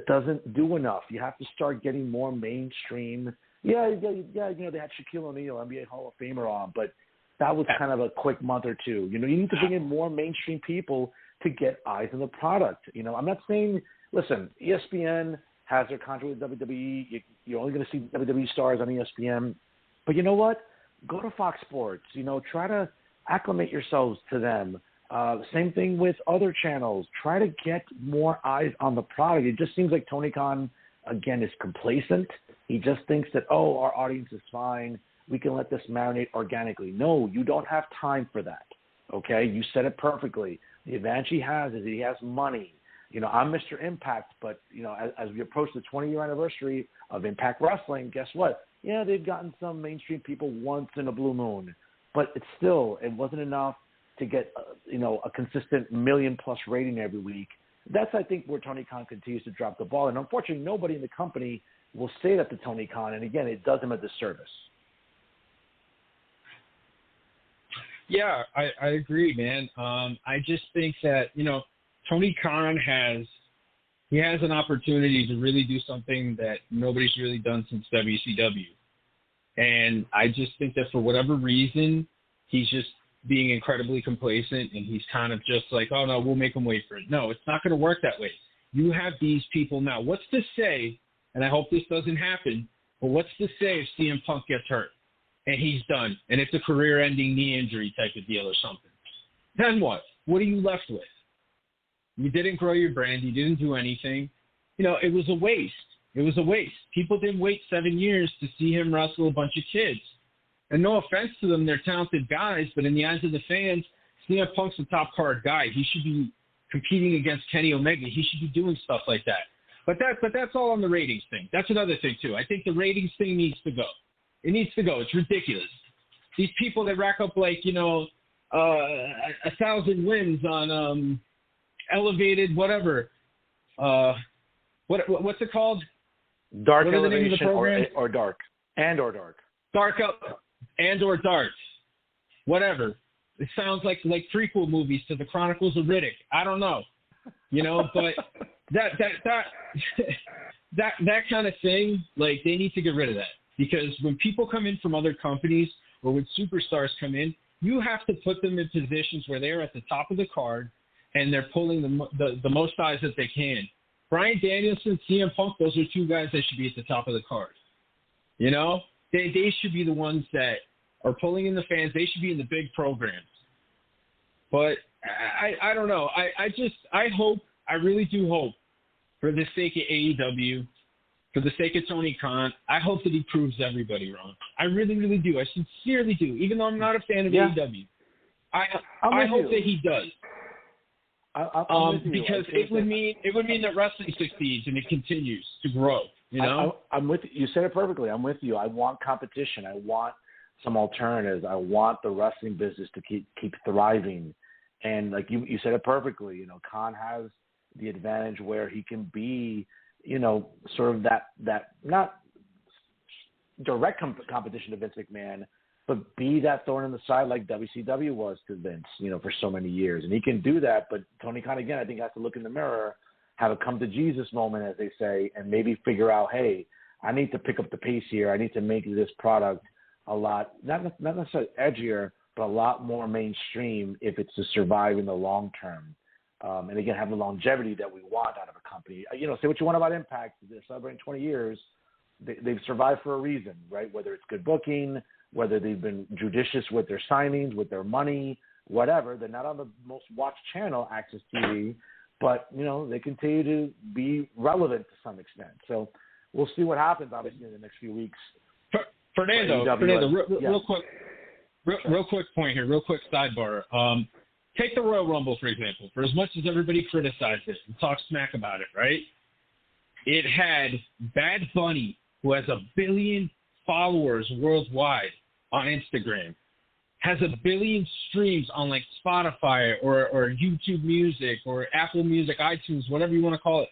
doesn't do enough. You have to start getting more mainstream. They had Shaquille O'Neal, NBA Hall of Famer on, but that was kind of a quick month or two. You need to bring in more mainstream people to get eyes on the product. I'm not saying, listen, ESPN has their contract with WWE. You're only going to see WWE stars on ESPN. But you know what? Go to Fox Sports. Try to acclimate yourselves to them. Same thing with other channels. Try to get more eyes on the product. It just seems like Tony Khan, again, is complacent. He just thinks that, our audience is fine. We can let this marinate organically. No, you don't have time for that, okay? You said it perfectly. The advantage he has is he has money. I'm Mr. Impact, but, as we approach the 20-year anniversary of Impact Wrestling, guess what? Yeah, they've gotten some mainstream people once in a blue moon, but it wasn't enough to get, a consistent million-plus rating every week. That's, I think, where Tony Khan continues to drop the ball. And unfortunately, nobody in the company will say that to Tony Khan. And again, it does him a disservice. Yeah, I agree, man. I just think that, Tony Khan has he has an opportunity to really do something that nobody's really done since WCW. And I just think that for whatever reason, he's just being incredibly complacent, and he's kind of just like, oh, no, we'll make him wait for it. No, it's not going to work that way. You have these people now. What's to say, and I hope this doesn't happen, but what's to say if CM Punk gets hurt and he's done, and it's a career-ending knee injury type of deal or something? Then what? What are you left with? You didn't grow your brand. You didn't do anything. You know, it was a waste. It was a waste. People didn't wait 7 years to see him wrestle a bunch of kids. And no offense to them, they're talented guys, but in the eyes of the fans, CM Punk's the top card guy. He should be competing against Kenny Omega. He should be doing stuff like that. But that's all on the ratings thing. That's another thing, too. I think the ratings thing needs to go. It needs to go. It's ridiculous. These people that rack up, like, 1,000 wins on elevated whatever. What's it called? Dark Elevation or Dark. Or Dark. Dark up and or Dark. Whatever. It sounds like prequel movies to the Chronicles of Riddick. I don't know. But that kind of thing, like, they need to get rid of that. Because when people come in from other companies or when superstars come in, you have to put them in positions where they're at the top of the card and they're pulling the most eyes that they can. Bryan Danielson, CM Punk, those are two guys that should be at the top of the card. They should be the ones that are pulling in the fans. They should be in the big programs. But I don't know. I really do hope, for the sake of AEW, for the sake of Tony Khan, I hope that he proves everybody wrong. I really, really do. I sincerely do, even though I'm not a fan of AEW. I hope that he does. Because it would mean that wrestling succeeds and it continues to grow. I'm with you. You said it perfectly. I'm with you. I want competition. I want some alternatives. I want the wrestling business to keep thriving. And like you said it perfectly. Khan has the advantage where he can be, sort of that not direct competition to Vince McMahon, but be that thorn in the side like WCW was to Vince, for so many years. And he can do that, but Tony Khan, again, I think has to look in the mirror, have a come to Jesus moment, as they say, and maybe figure out, hey, I need to pick up the pace here. I need to make this product a lot, not necessarily edgier, but a lot more mainstream if it's to survive in the long term. And again, have the longevity that we want out of a company. Say what you want about Impact. They're celebrating 20 years. They've survived for a reason, right? Whether it's good booking, whether they've been judicious with their signings, with their money, whatever. They're not on the most watched channel, Access TV, but, they continue to be relevant to some extent. So we'll see what happens, obviously, in the next few weeks. Fernando, real quick point here, real quick sidebar. Take the Royal Rumble, for example. For as much as everybody criticized it and talked smack about it, right? It had Bad Bunny, who has 1 billion followers worldwide on Instagram, has 1 billion streams on like Spotify or YouTube Music or Apple Music, iTunes, whatever you want to call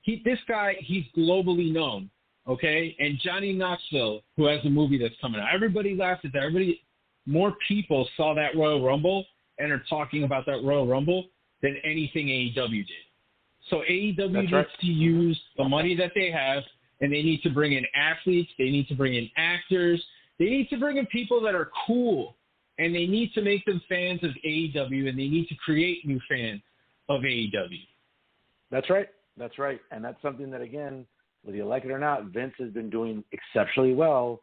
it. This guy, he's globally known, okay? And Johnny Knoxville, who has a movie that's coming out. Everybody laughed at that. More people saw that Royal Rumble and are talking about that Royal Rumble than anything AEW did. So AEW needs to use the money that they have, and they need to bring in athletes. They need to bring in actors. They need to bring in people that are cool, and they need to make them fans of AEW, and they need to create new fans of AEW. That's right. That's right. And that's something that, again, whether you like it or not, Vince has been doing exceptionally well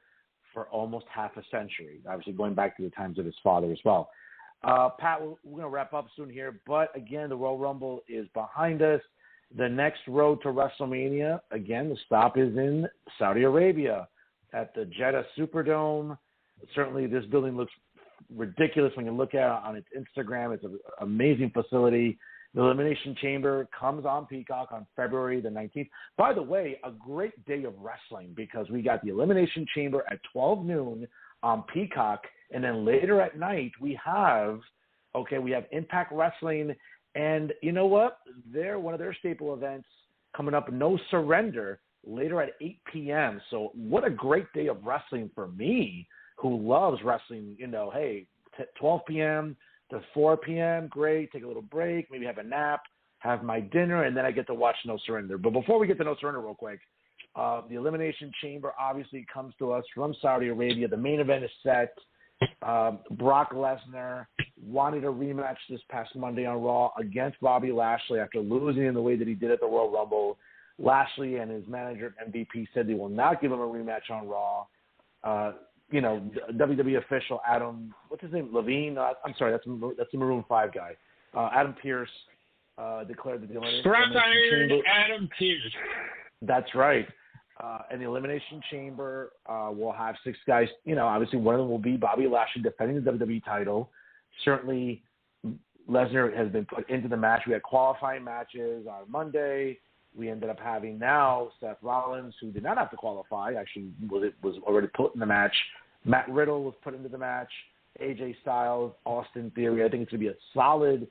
for almost half a century, obviously going back to the times of his father as well. Pat, we're going to wrap up soon here, but again, the Royal Rumble is behind us. The next road to WrestleMania, again, the stop is in Saudi Arabia at the Jeddah Superdome. Certainly, this building looks ridiculous when you look at it on its Instagram. It's an amazing facility. The Elimination Chamber comes on Peacock on February the 19th. By the way, a great day of wrestling because we got the Elimination Chamber at 12 noon on Peacock, and then later at night we have Impact Wrestling, and you know what? One of their staple events coming up, No Surrender, later at 8 p.m. So what a great day of wrestling for me, who loves wrestling. 12 p.m. to 4 p.m., great. Take a little break, maybe have a nap. have my dinner, and then I get to watch No Surrender. But before we get to No Surrender real quick, the Elimination Chamber obviously comes to us from Saudi Arabia. The main event is set. Brock Lesnar wanted a rematch this past Monday on Raw against Bobby Lashley after losing in the way that he did at the Royal Rumble. Lashley and his manager MVP said they will not give him a rematch on Raw. WWE official Adam, what's his name, Levine? I'm sorry, that's the Maroon 5 guy. Adam Pearce declared that the Elimination Chamber. Adam Pearce. That's right. And the Elimination Chamber will have 6 guys. Obviously one of them will be Bobby Lashley defending the WWE title. Certainly Lesnar has been put into the match. We had qualifying matches on Monday. We ended up having now Seth Rollins, who did not have to qualify, actually was already put in the match. Matt Riddle was put into the match. AJ Styles, Austin Theory. I think it's going to be a solid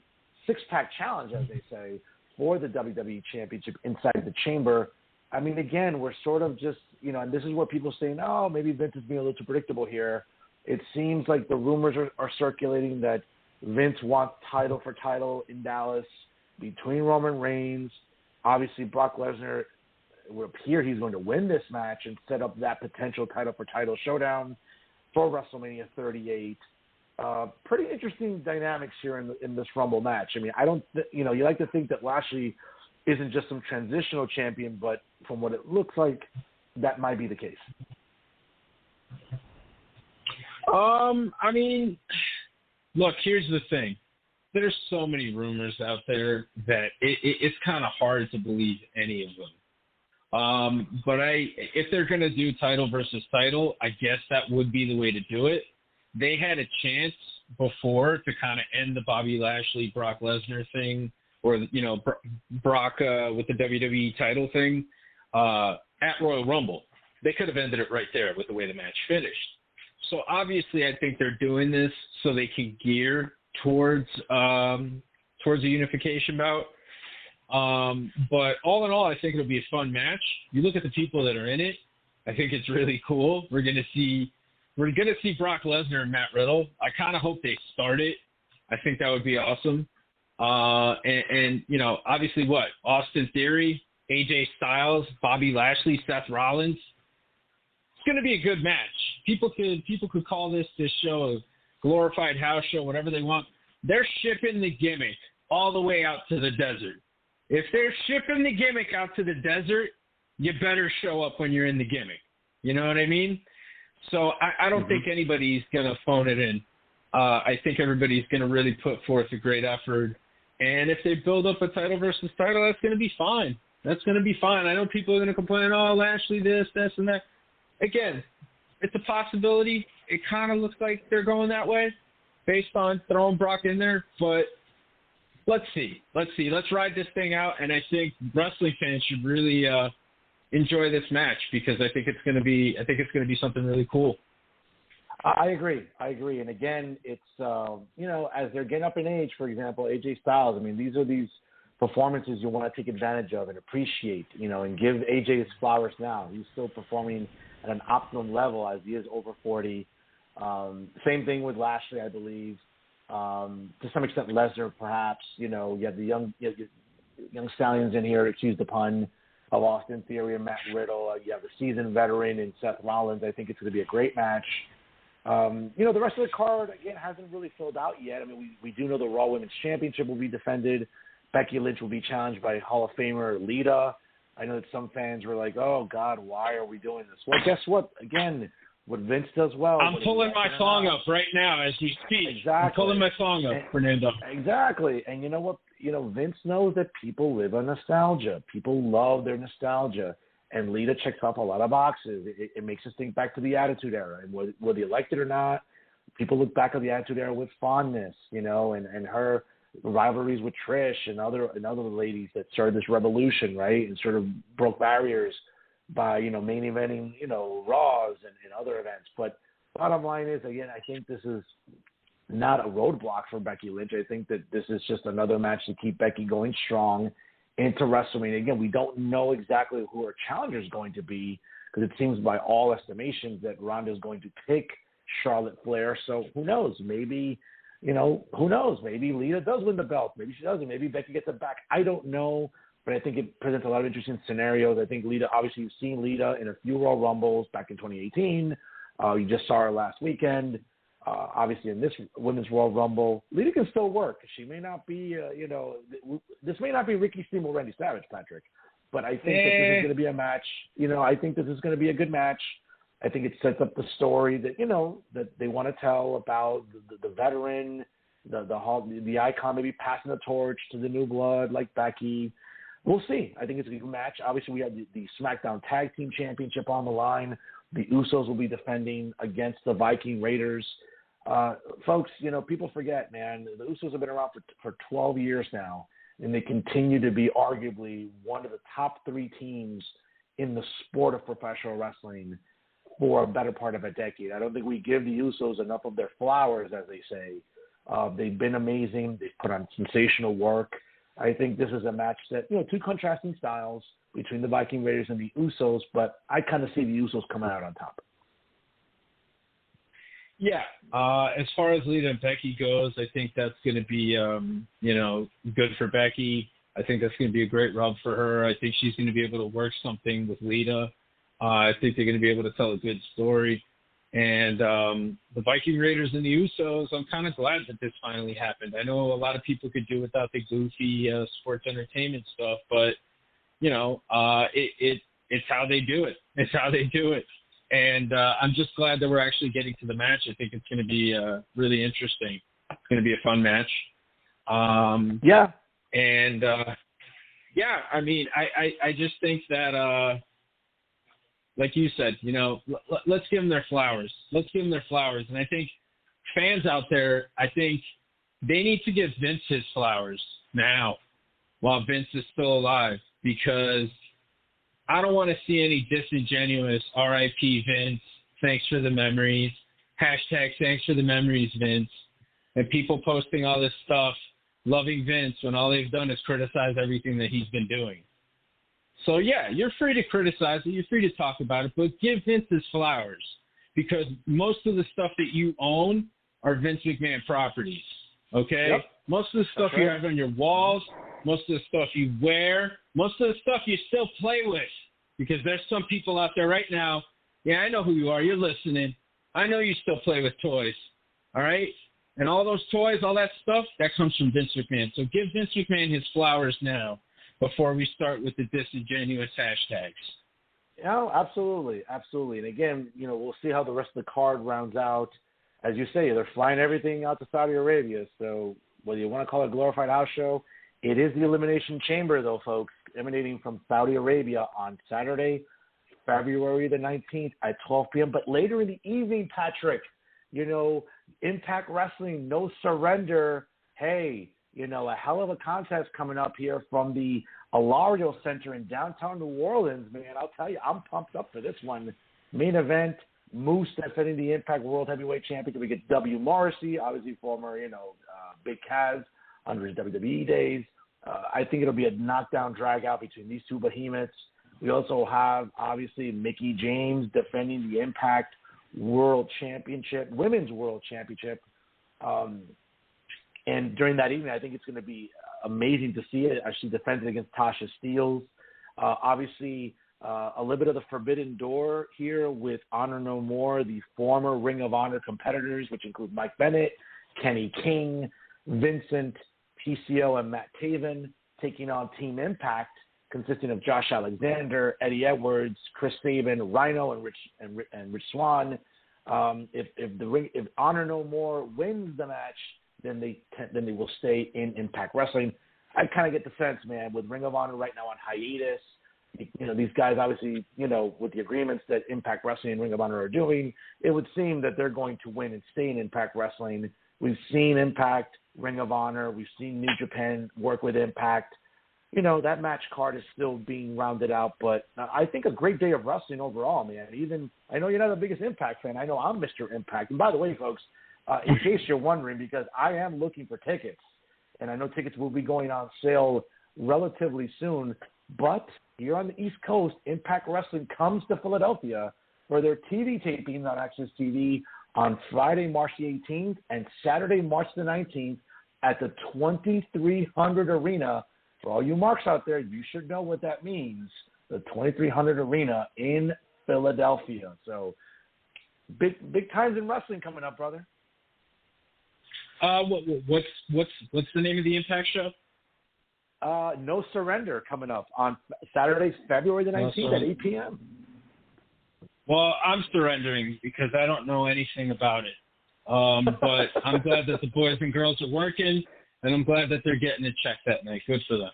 6-pack challenge, as they say, for the WWE Championship inside the chamber. I mean, again, we're sort of just, and this is where people say, no, maybe Vince is being a little too predictable here. It seems like the rumors are circulating that Vince wants title for title in Dallas between Roman Reigns. Obviously, Brock Lesnar would appear he's going to win this match and set up that potential title for title showdown for WrestleMania 38. Pretty interesting dynamics here in this Rumble match. I mean, you like to think that Lashley isn't just some transitional champion, but from what it looks like, that might be the case. I mean, look, here's the thing. There's so many rumors out there that it's kind of hard to believe any of them. But if they're going to do title versus title, I guess that would be the way to do it. They had a chance before to kind of end the Bobby Lashley, Brock Lesnar thing, or, Brock with the WWE title thing at Royal Rumble. They could have ended it right there with the way the match finished. So obviously I think they're doing this so they can gear towards a unification bout. But all in all, I think it'll be a fun match. You look at the people that are in it. I think it's really cool. We're gonna see Brock Lesnar and Matt Riddle. I kind of hope they start it. I think that would be awesome. And obviously Austin Theory, AJ Styles, Bobby Lashley, Seth Rollins. It's gonna be a good match. People could call this show a glorified house show, whatever they want. They're shipping the gimmick all the way out to the desert. If they're shipping the gimmick out to the desert, you better show up when you're in the gimmick. You know what I mean? So I don't think anybody's going to phone it in. I think everybody's going to really put forth a great effort. And if they build up a title versus title, that's going to be fine. That's going to be fine. I know people are going to complain, oh, Lashley this, and that. Again, it's a possibility. It kind of looks like they're going that way based on throwing Brock in there. But let's see. Let's ride this thing out. And I think wrestling fans should really enjoy this match because I think it's going to be something really cool. I agree. And again, it's as they're getting up in age, for example, AJ Styles. I mean, these are these performances you want to take advantage of and appreciate. And give AJ his flowers now. He's still performing at an optimum level as he is over 40. Same thing with Lashley, I believe. To some extent, Lesnar, perhaps. You have the young stallions in here, excuse the pun, of Austin Theory and Matt Riddle. You have the seasoned veteran in Seth Rollins. I think it's going to be a great match. The rest of the card, again, hasn't really filled out yet. I mean, we do know the Raw Women's Championship will be defended. Becky Lynch will be challenged by Hall of Famer Lita. I know that some fans were like, oh, God, why are we doing this? Well, guess what? Again, what Vince does well. I'm pulling my song up right now as we speak. Exactly. I'm pulling my song up, Fernando. Exactly. And you know what? Vince knows that people live on nostalgia. People love their nostalgia. And Lita checks off a lot of boxes. It makes us think back to the Attitude Era. And whether you liked it or not, people look back at the Attitude Era with fondness, and her rivalries with Trish and other ladies that started this revolution, right? And sort of broke barriers by, main eventing, Raws and other events. But bottom line is, again, I think this is not a roadblock for Becky Lynch. I think that this is just another match to keep Becky going strong into WrestleMania. Again, we don't know exactly who her challenger is going to be because it seems by all estimations that Ronda is going to pick Charlotte Flair. So who knows? Maybe who knows? Maybe Lita does win the belt. Maybe she doesn't. Maybe Becky gets it back. I don't know, but I think it presents a lot of interesting scenarios. I think Lita, obviously, you've seen Lita in a few Royal Rumbles back in 2018. You just saw her last weekend. Obviously, in this Women's Royal Rumble, Lita can still work. She may not be, this may not be Ricky Steamboat, Randy Savage, Patrick, but I think that this is going to be a match. I think this is going to be a good match. I think it sets up the story that, that they want to tell about the veteran, the icon, maybe passing the torch to the new blood like Becky. We'll see. I think it's a good match. Obviously, we have the SmackDown Tag Team Championship on the line. The Usos will be defending against the Viking Raiders. Folks, people forget, man, the Usos have been around for 12 years now, and they continue to be arguably one of the top 3 teams in the sport of professional wrestling for a better part of a decade. I don't think we give the Usos enough of their flowers, as they say. They've been amazing. They've put on sensational work. I think this is a match that, 2 contrasting styles between the Viking Raiders and the Usos, but I kind of see the Usos coming out on top. Yeah. As far as Lita and Becky goes, I think that's going to be, good for Becky. I think that's going to be a great rub for her. I think she's going to be able to work something with Lita. I think they're going to be able to tell a good story. And the Viking Raiders and the Usos, I'm kind of glad that this finally happened. I know a lot of people could do without the goofy sports entertainment stuff, but, it's how they do it. It's how they do it. And I'm just glad that we're actually getting to the match. I think it's going to be really interesting. It's going to be a fun match. Yeah. And, I mean, I just think that, like you said, let's give them their flowers. Let's give them their flowers. And I think fans out there, I think they need to give Vince his flowers now while Vince is still alive, because I don't want to see any disingenuous RIP Vince, thanks for the memories, hashtag thanks for the memories, Vince, and people posting all this stuff, loving Vince, when all they've done is criticize everything that he's been doing. So, yeah, you're free to criticize it. You're free to talk about it, but give Vince his flowers, because most of the stuff that you own are Vince McMahon properties, okay? Yep. Most of the stuff you have on your walls, most of the stuff you wear, most of the stuff you still play with, because there's some people out there right now, yeah, I know who you are. You're listening. I know you still play with toys, all right? And all those toys, all that stuff, that comes from Vince McMahon. So give Vince McMahon his flowers now before we start with the disingenuous hashtags. Yeah, absolutely. Absolutely. And again, we'll see how the rest of the card rounds out. As you say, they're flying everything out to Saudi Arabia. So whether you want to call it a glorified house show, it is the Elimination Chamber, though, folks, emanating from Saudi Arabia on Saturday, February the 19th at 12 p.m. But later in the evening, Patrick, Impact Wrestling, No Surrender. Hey, a hell of a contest coming up here from the Alario Center in downtown New Orleans, man. I'll tell you, I'm pumped up for this one. Main event, Moose defending the Impact World Heavyweight Championship. We get W. Morrissey, obviously former, Big Kaz under his WWE days. I think it'll be a knockdown drag-out between these 2 behemoths. We also have, obviously, Mickie James defending the Impact World Championship, Women's World Championship. And during that evening, I think it's going to be amazing to see it as she defends it against Tasha Steelz. Obviously, a little bit of the forbidden door here with Honor No More, the former Ring of Honor competitors, which include Mike Bennett, Kenny King, Vincent, PCO, and Matt Taven, taking on Team Impact, consisting of Josh Alexander, Eddie Edwards, Chris Sabin, Rhino, and Rich Swann. If Honor No More wins the match, then they will stay in Impact Wrestling. I kind of get the sense, man, with Ring of Honor right now on hiatus, these guys obviously, with the agreements that Impact Wrestling and Ring of Honor are doing, it would seem that they're going to win and stay in Impact Wrestling. We've seen Impact, Ring of Honor. We've seen New Japan work with Impact. That match card is still being rounded out, but I think a great day of wrestling overall, man. I know you're not the biggest Impact fan. I know I'm Mr. Impact. And by the way, folks, in case you're wondering, because I am looking for tickets, and I know tickets will be going on sale relatively soon, but here on the East Coast, Impact Wrestling comes to Philadelphia for their TV taping on Access TV on Friday, March the 18th, and Saturday, March the 19th at the 2300 Arena. For all you marks out there, you should know what that means. The 2300 Arena in Philadelphia. So big times in wrestling coming up, brother. What's the name of the Impact show? No Surrender coming up on Saturday, February the 19th at 8 p.m. Well, I'm surrendering because I don't know anything about it. But I'm glad that the boys and girls are working, and I'm glad that they're getting a check that night. Good for them.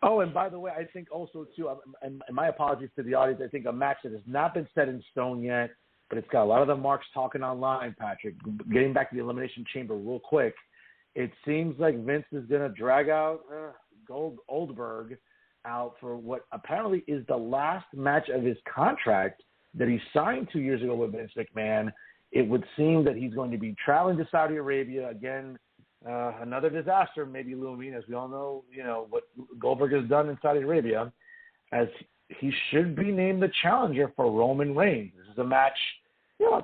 Oh, and by the way, I think also, too, and my apologies to the audience, I think a match that has not been set in stone yet, but it's got a lot of the marks talking online, Patrick. Getting back to the Elimination Chamber real quick, it seems like Vince is going to drag out Goldberg out for what apparently is the last match of his contract that he signed 2 years ago with Vince McMahon. It would seem that he's going to be traveling to Saudi Arabia again. Another disaster, maybe looming, as we all know, what Goldberg has done in Saudi Arabia, as he should be named the challenger for Roman Reigns. This is a match,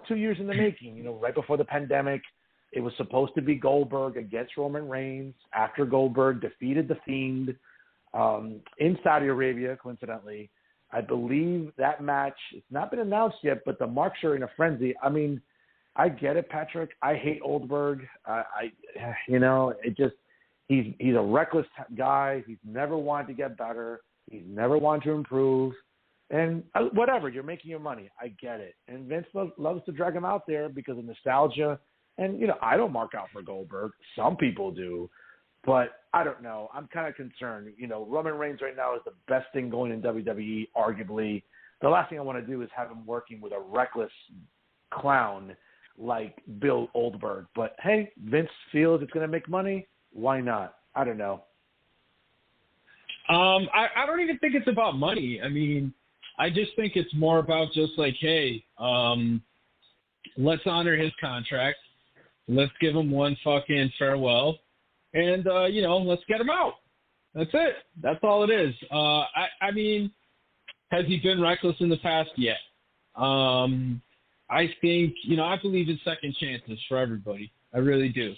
2 years in the making, right before the pandemic. It was supposed to be Goldberg against Roman Reigns after Goldberg defeated The Fiend in Saudi Arabia, coincidentally. I believe that match, it's not been announced yet, but the marks are in a frenzy. I mean, I get it, Patrick. I hate Goldberg. He's a reckless guy. He's never wanted to get better. He's never wanted to improve. And whatever, you're making your money. I get it. And Vince loves to drag him out there because of nostalgia. And, I don't mark out for Goldberg. Some people do. But I don't know. I'm kind of concerned. Roman Reigns right now is the best thing going in WWE, arguably. The last thing I want to do is have him working with a reckless clown like Bill Goldberg. But, hey, Vince feels it's going to make money. Why not? I don't know. I don't even think it's about money. I mean, I just think it's more about just like, hey, let's honor his contract. Let's give him one fucking farewell. And, let's get him out. That's it. That's all it is. I mean, has he been reckless in the past? Yeah. I think, I believe in second chances for everybody. I really do.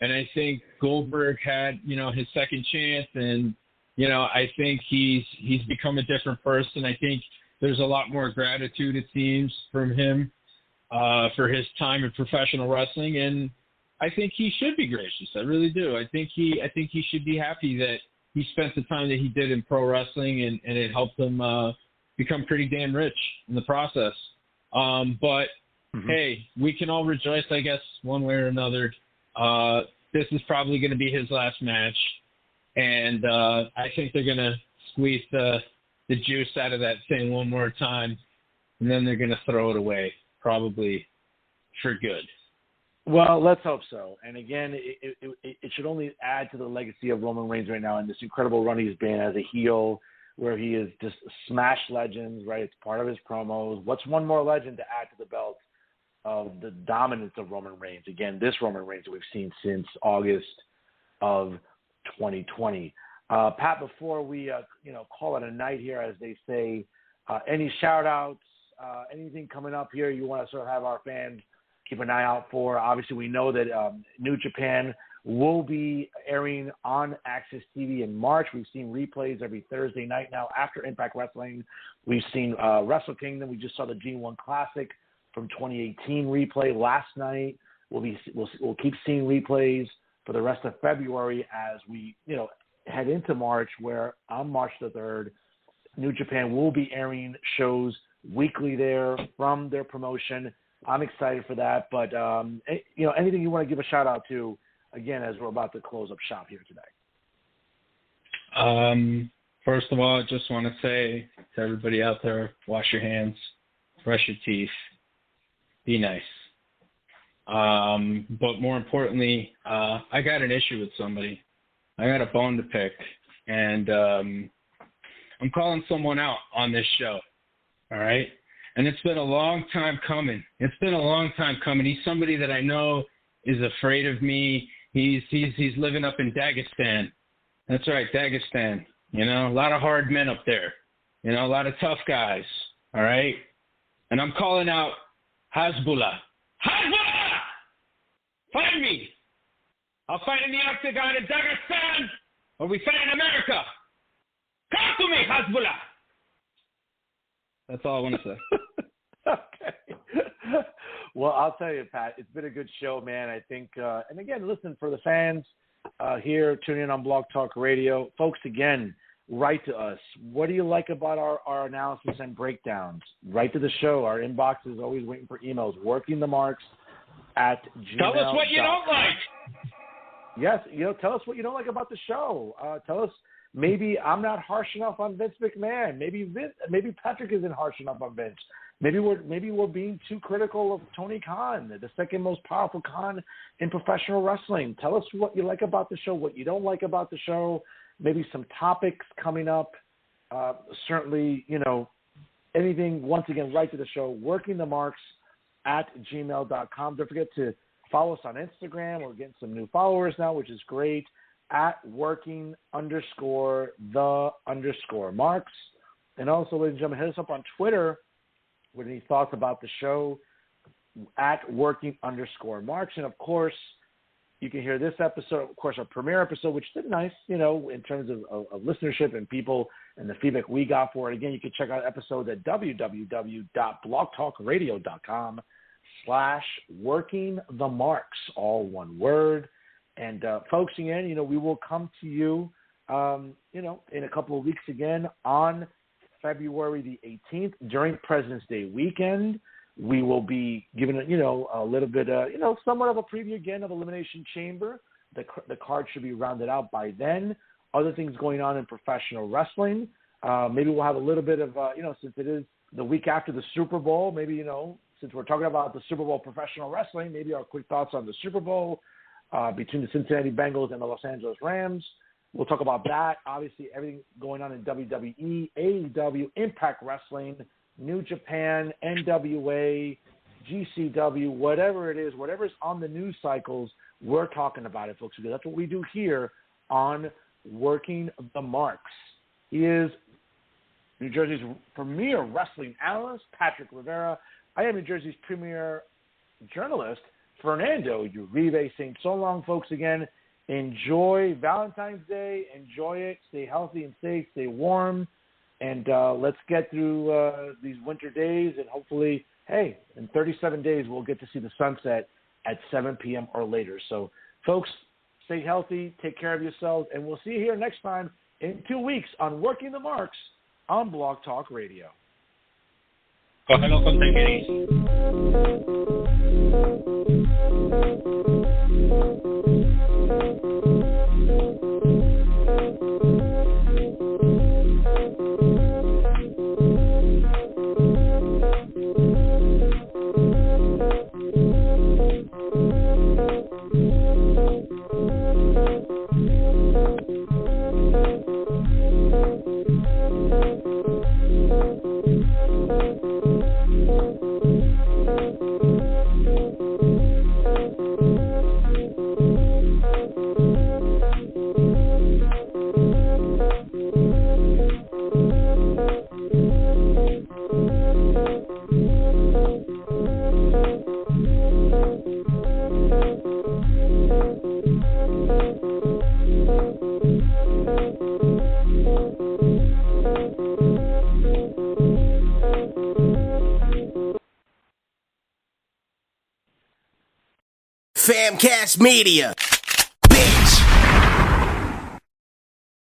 And I think Goldberg had, his second chance, and, I think he's become a different person. I think there's a lot more gratitude, it seems, from him for his time in professional wrestling, and I think he should be gracious. I really do. I think he should be happy that he spent the time that he did in pro wrestling, and it helped him become pretty damn rich in the process. But hey, we can all rejoice, I guess, one way or another. This is probably going to be his last match, and I think they're going to squeeze the juice out of that thing one more time, and then they're going to throw it away, probably for good. Well, let's hope so. And again, it should only add to the legacy of Roman Reigns right now and this incredible run he's been as a heel, where he is just smashed legends, right? It's part of his promos. What's one more legend to add to the belt of the dominance of Roman Reigns? Again, this Roman Reigns that we've seen since August of 2020. Pat, before we call it a night here, as they say, any shout-outs, anything coming up here you want to sort of have our fans keep an eye out for? Obviously, we know that New Japan will be airing on Access TV in March. We've seen replays every Thursday night now after Impact Wrestling. We've seen Wrestle Kingdom. We just saw the G1 Classic from 2018 replay last night. We'll keep seeing replays for the rest of February as we head into March, where on March the 3rd, New Japan will be airing shows weekly there from their promotion. I'm excited for that. But, anything you want to give a shout out to, again, as we're about to close up shop here today? First of all, I just want to say to everybody out there, wash your hands, brush your teeth, be nice. But more importantly, I got an issue with somebody. I got a bone to pick, and I'm calling someone out on this show, all right? And it's been a long time coming. He's somebody that I know is afraid of me. He's living up in Dagestan. That's right, Dagestan. A lot of hard men up there. A lot of tough guys, all right? And I'm calling out Hasbullah. Hezbollah! Find me. I'll fight in the octagon in Dagestan, or we fight in America. Come to me, Hezbollah. That's all I want to say. Okay. Well, I'll tell you, Pat, it's been a good show, man. I think, and again, listen, for the fans here tuning in on Blog Talk Radio, folks, again, write to us. What do you like about our analysis and breakdowns? Write to the show. Our inbox is always waiting for emails. WorkingTheMarks@gmail.com. Tell us what you don't like. Yes, tell us what you don't like about the show. Tell us, maybe I'm not harsh enough on Vince McMahon. Maybe Patrick isn't harsh enough on Vince. Maybe we're being too critical of Tony Khan, the second most powerful Khan in professional wrestling. Tell us what you like about the show, what you don't like about the show. Maybe some topics coming up. Certainly, anything. Once again, write to the show. WorkingTheMarks@gmail.com. Don't forget to follow us on Instagram. We're getting some new followers now, which is great. @working_the_marks. And also, ladies and gentlemen, hit us up on Twitter with any thoughts about the show @working_marks. And of course, you can hear this episode, of course, our premiere episode, which did nice, in terms of listenership and people and the feedback we got for it. Again, you can check out episodes at www.blogtalkradio.com/workingthemarks, all one word. And folks, again, we will come to you, in a couple of weeks again on February the 18th during President's Day weekend. We will be giving, a little bit, somewhat of a preview again of Elimination Chamber. The card should be rounded out by then. Other things going on in professional wrestling. Maybe we'll have a little bit of, since it is the week after the Super Bowl, maybe, since we're talking about the Super Bowl professional wrestling, maybe our quick thoughts on the Super Bowl between the Cincinnati Bengals and the Los Angeles Rams. We'll talk about that. Obviously, everything going on in WWE, AEW, Impact Wrestling, New Japan, NWA, GCW, whatever it is, whatever's on the news cycles, we're talking about it, folks. Because that's what we do here on Working the Marks. He is New Jersey's premier wrestling analyst, Patrick Rivera. I am New Jersey's premier journalist, Fernando Uribe, saying so long, folks, again. Enjoy Valentine's Day. Enjoy it. Stay healthy and safe. Stay warm. And let's get through these winter days. And hopefully, in 37 days, we'll get to see the sunset at 7 p.m. or later. So, folks, stay healthy. Take care of yourselves. And we'll see you here next time in 2 weeks on Working the Marks on Blog Talk Radio. Cógelo con Famcast Media.